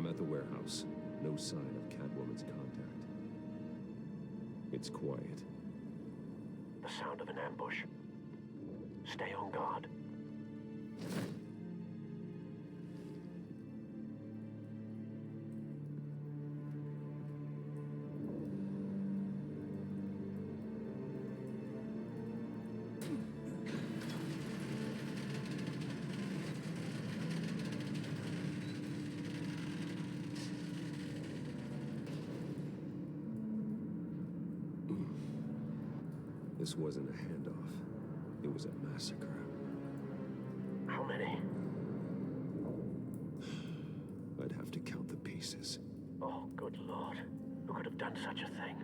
At the warehouse. No sign of Catwoman's contact. It's quiet. The sound of an ambush. Stay on guard. This wasn't a handoff. It was a massacre. How many? I'd have to count the pieces. Oh, good Lord. Who could have done such a thing?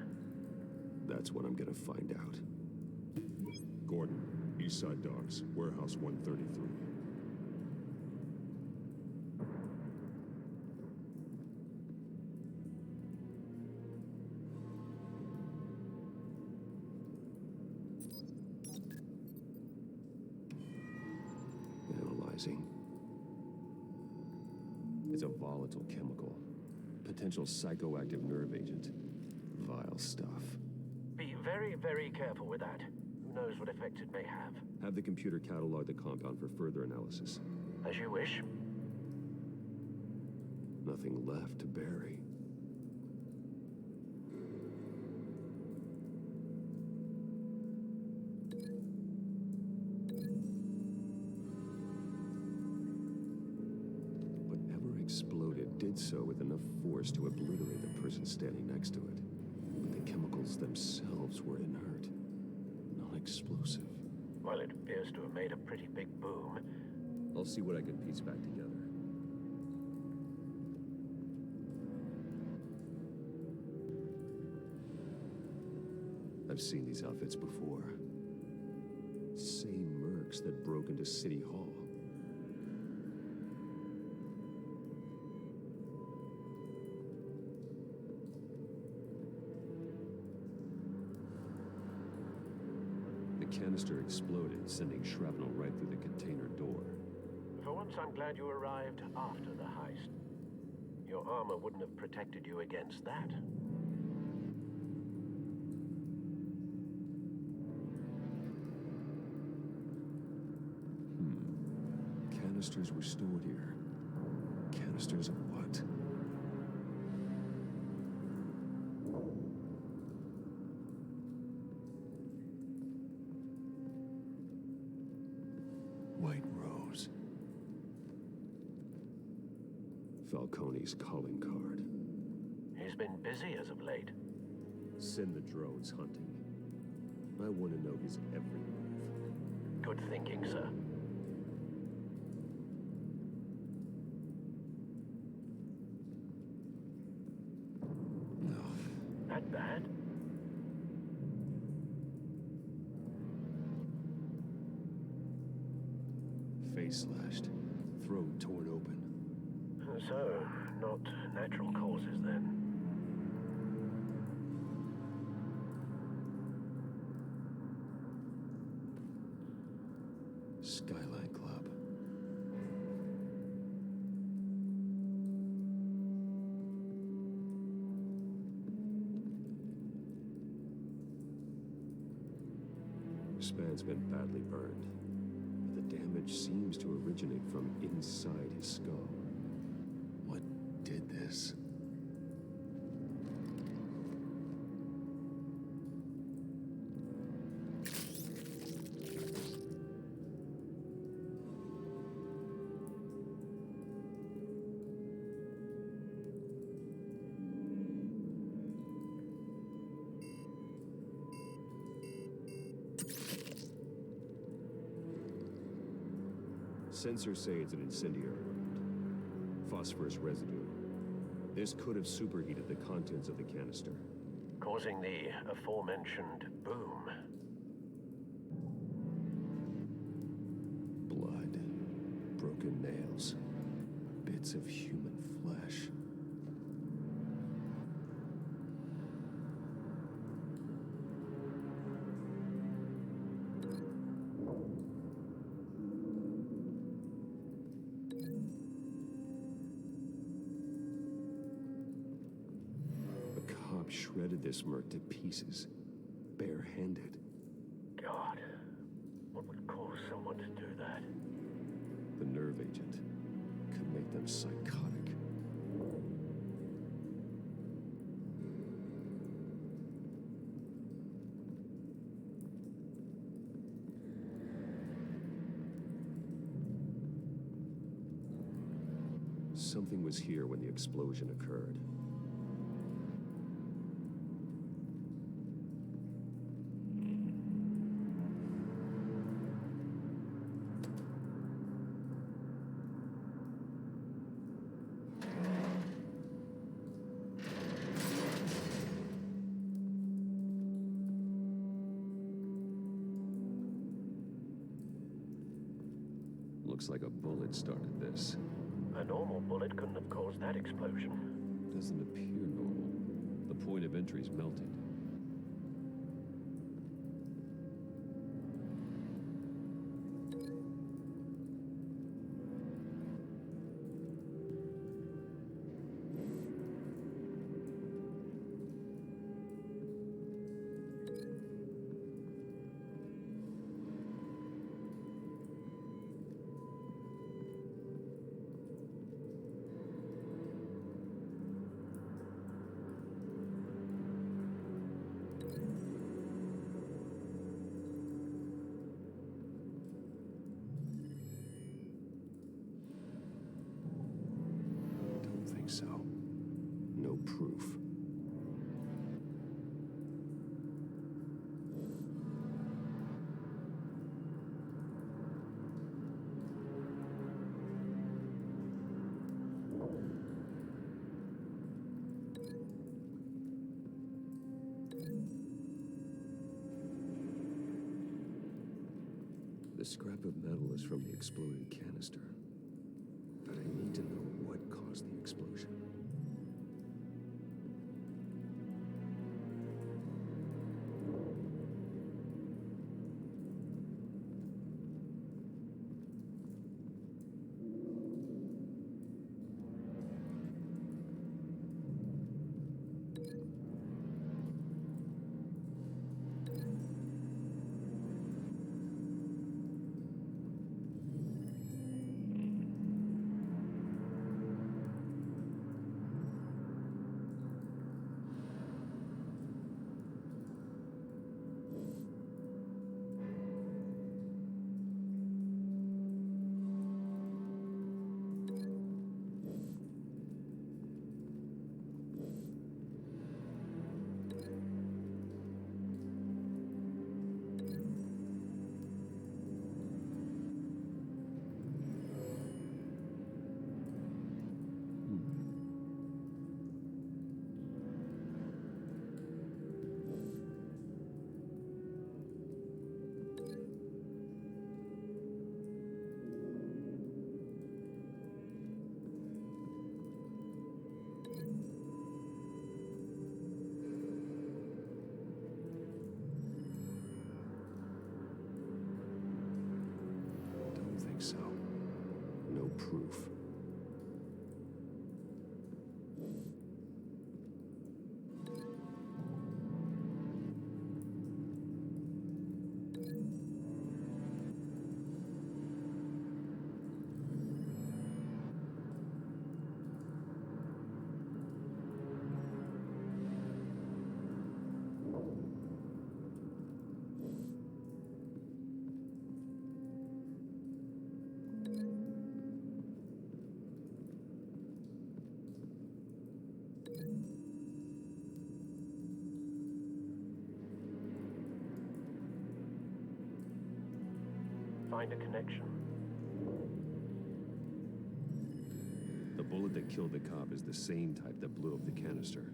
That's what I'm gonna find out. Gordon, Eastside Docks, Warehouse 133. Analyzing. It's a volatile chemical. Potential psychoactive nerve agent. Vile stuff. Be very, very careful with that. Who knows what effect it may have. Have the computer catalog the compound for further analysis. As you wish. Nothing left to bury. Whatever exploded did so with enough force to obliterate the person standing next to it. But the chemicals themselves were inert, non-explosive. Well, it appears to have made a pretty big boom. I'll see what I can piece back together. I've seen these outfits before. Same mercs that broke into City Hall. canister exploded, sending shrapnel right through the container door. For once, I'm glad you arrived after the heist. Your armor wouldn't have protected you against that. Canisters were stored here. Canisters of what? White Rose. Falcone's calling card. He's been busy as of late. Send the drones hunting. I want to know his every move. Good thinking, sir. That bad? Face slashed. Throat torn open. So, not natural causes then. Skyline Club. Span's been badly burned, but the damage seems to originate from inside his skull. What did this? Sensors say it's an incendiary round. Phosphorus residue. This could have superheated the contents of the canister. Causing the aforementioned boom. Blood. Broken nails. Bits of human flesh. Shredded this merc to pieces, bare-handed. God, what would cause someone to do that? The nerve agent could make them psychotic. Something was here when the explosion occurred. Looks like a bullet started this. A normal bullet couldn't have caused that explosion. Doesn't appear normal. The point of entry's melted. So, no proof. The scrap of metal is from the exploded canister. But I need to know what caused the explosion. so. No proof. Find a connection. The bullet that killed the cop is the same type that blew up the canister.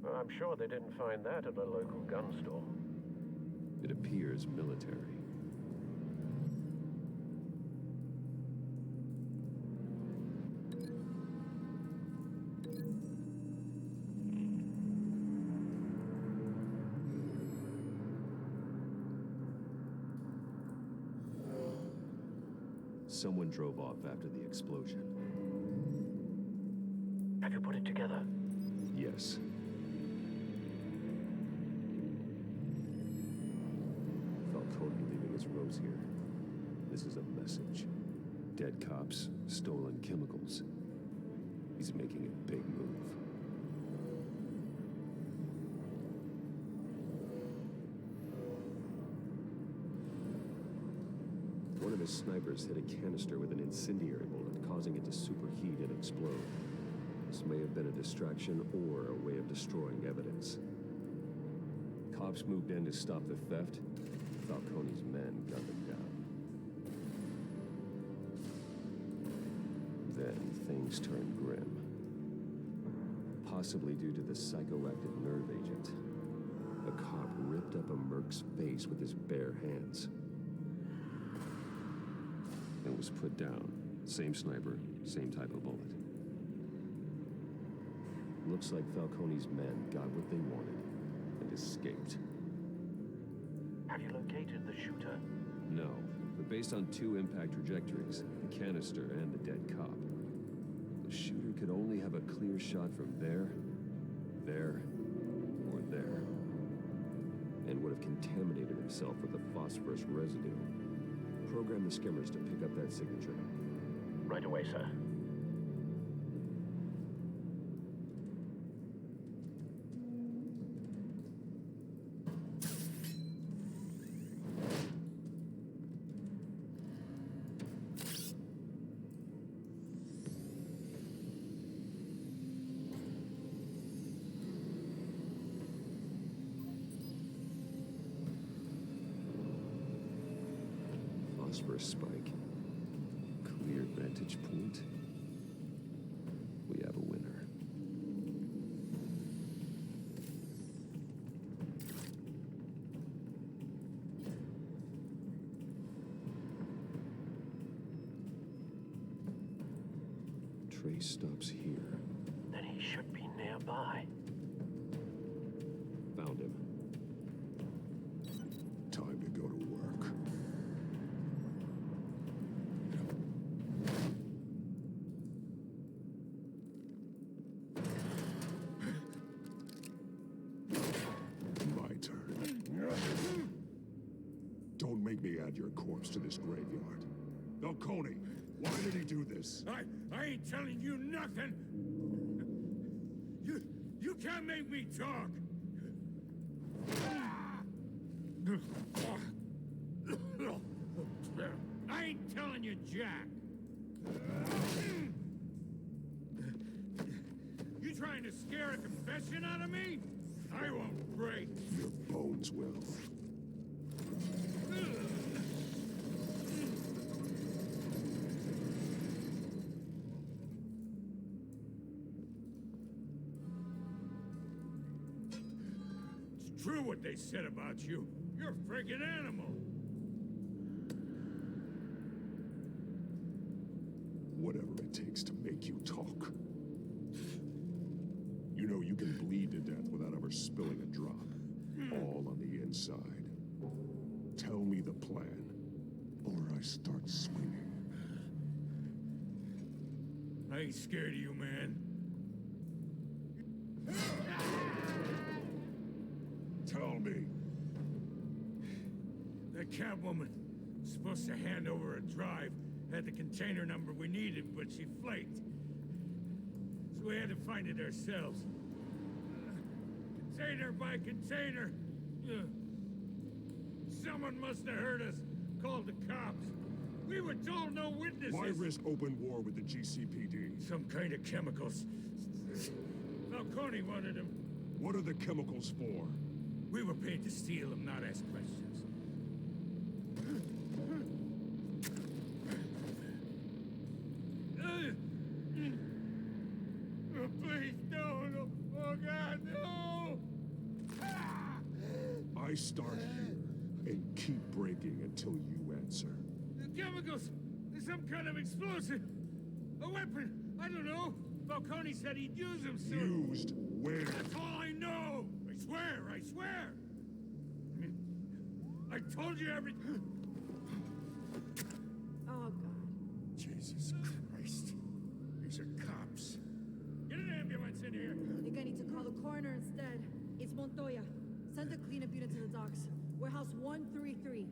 Well, I'm sure they didn't find that at a local gun store. It appears military. Someone drove off after the explosion. Have you put it together? Yes. Falcone leaving his rose here. This is a message. Dead cops, stolen chemicals. He's making a big move. One of his snipers hit a canister with an incendiary bullet, causing it to superheat and explode. This may have been a distraction or a way of destroying evidence. Cops moved in to stop the theft. Falcone's men gunned them down. Then things turned grim. Possibly due to the psychoactive nerve agent. A cop ripped up a merc's face with his bare hands. And was put down. Same sniper, same type of bullet. Looks like Falcone's men got what they wanted and escaped. Have you located the shooter? No, but based on two impact trajectories, the canister and the dead cop, the shooter could only have a clear shot from there, or there, and would have contaminated himself with the phosphorus residue. Program the skimmers to pick up that signature. Right away, sir. Phosphorus spike. Clear vantage point. We have a winner. Trace stops here. Then he should be nearby. Found him. Time to go to work. My turn. Don't make me add your corpse to this graveyard. Falcone, why did he do this? I ain't telling you nothing. You can't make me talk. I ain't telling you, Jack. You trying to scare a confession out of me? I won't break. Your bones will. It's true what they said about you. You're a freaking animal. Whatever it takes to make you talk. You know you can bleed to death without ever spilling a drop. All on the inside. Tell me the plan, or I start swinging. I ain't scared of you, man. Tell me. That Catwoman supposed to hand over a drive, had the container number we needed, but she flaked. So we had to find it ourselves. Container by container. Someone must have heard us, called the cops. We were told no witnesses. Why risk open war with the GCPD? Some kind of chemicals. Falcone wanted them. What are the chemicals for? We were paid to steal them, not ask questions. Oh, please, no. Oh, God, no! I start here and keep breaking until you answer. The chemicals! There's some kind of explosive! A weapon! I don't know! Falcone said he'd use them soon. Used where? That's all I know! I swear! I told you everything! Oh, God. Jesus Christ. These are cops. Get an ambulance in here! I think I need to call the coroner instead. It's Montoya. Send a cleanup unit to the docks. Warehouse 133.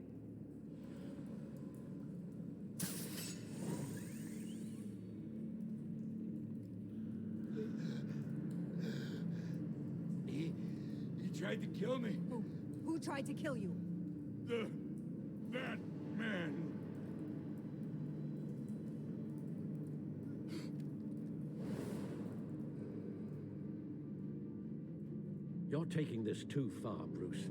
He tried to kill me. Who tried to kill you? That man. You're taking this too far, Bruce.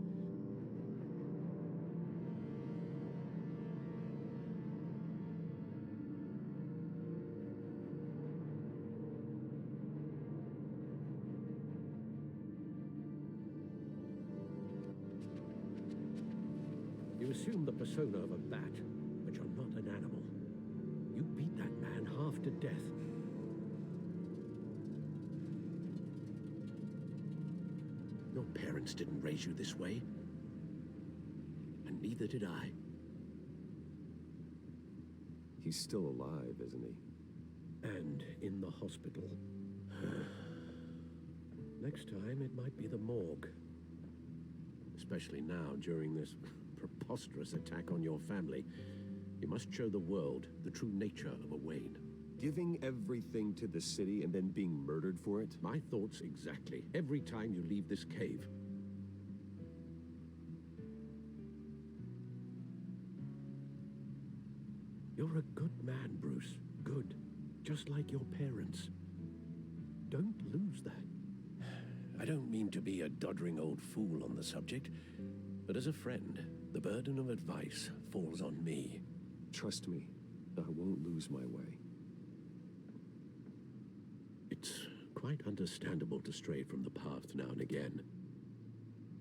You assume the persona of a bat, but you're not an animal. You beat that man half to death. Your parents didn't raise you this way. And neither did I. He's still alive, isn't he? And in the hospital. Next time, it might be the morgue. Especially now, during this preposterous attack on your family. You must show the world the true nature of a Wayne. Giving everything to the city and then being murdered for it? My thoughts exactly. Every time you leave this cave. You're a good man, Bruce. Good. Just like your parents. Don't lose that. I don't mean to be a doddering old fool on the subject, but as a friend, the burden of advice falls on me. Trust me, I won't lose my way. It's quite understandable to stray from the path now and again.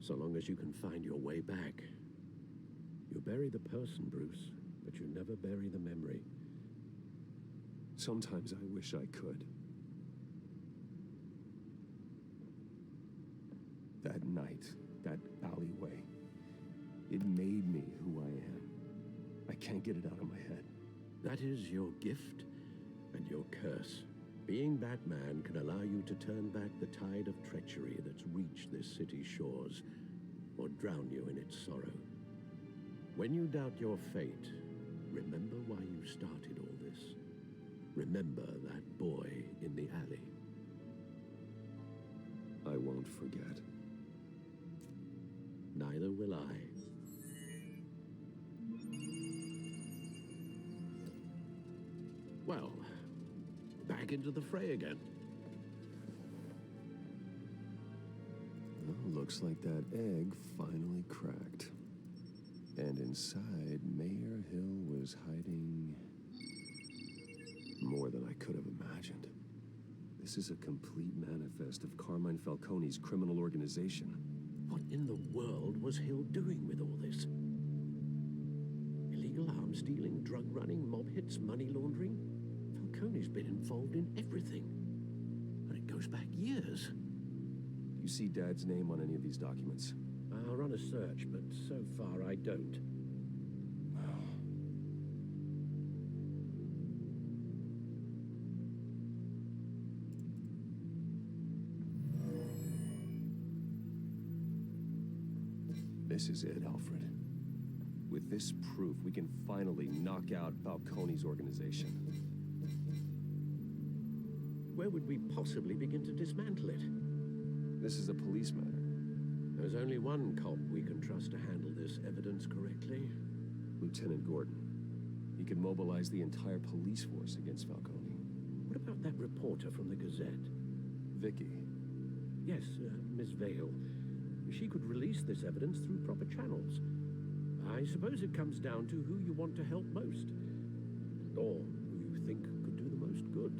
So long as you can find your way back. You bury the person, Bruce, but you never bury the memory. Sometimes I wish I could. That night, that alleyway, it made me who I am. I can't get it out of my head. That is your gift and your curse. Being Batman can allow you to turn back the tide of treachery that's reached this city's shores, or drown you in its sorrow. When you doubt your fate, remember why you started all this. Remember that boy in the alley. I won't forget. Neither will I. Well, back into the fray again. Well, looks like that egg finally cracked. And inside, Mayor Hill was hiding more than I could have imagined. This is a complete manifest of Carmine Falcone's criminal organization. What in the world was Hill doing with all this? Illegal arms dealing, drug running, mob hits, money laundering? Falcone's been involved in everything. And it goes back years. You see Dad's name on any of these documents? I'll run a search, but so far I don't. This is it, Alfred. With this proof, we can finally knock out Falcone's organization. Where would we possibly begin to dismantle it? This is a police matter. There's only one cop we can trust to handle this evidence correctly. Lieutenant Gordon. He can mobilize the entire police force against Falcone. What about that reporter from the Gazette? Vicky. Yes, Miss Vale. She could release this evidence through proper channels. I suppose it comes down to who you want to help most. Or who you think could do the most good.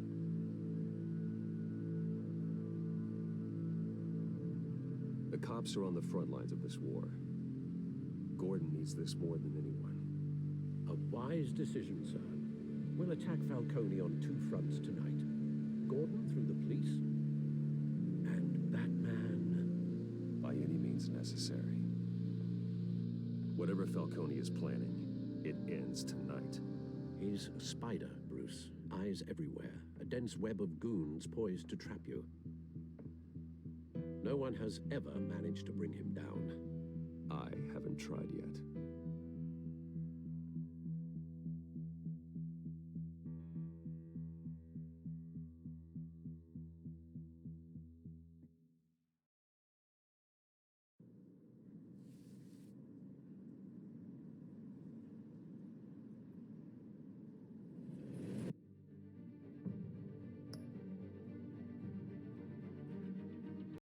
The cops are on the front lines of this war. Gordon needs this more than anyone. A wise decision, sir. We'll attack Falcone on two fronts tonight. Gordon through the police, and Batman... by any means necessary. Whatever Falcone is planning, it ends tonight. He's a spider, Bruce. Eyes everywhere. A dense web of goons poised to trap you. No one has ever managed to bring him down. I haven't tried yet.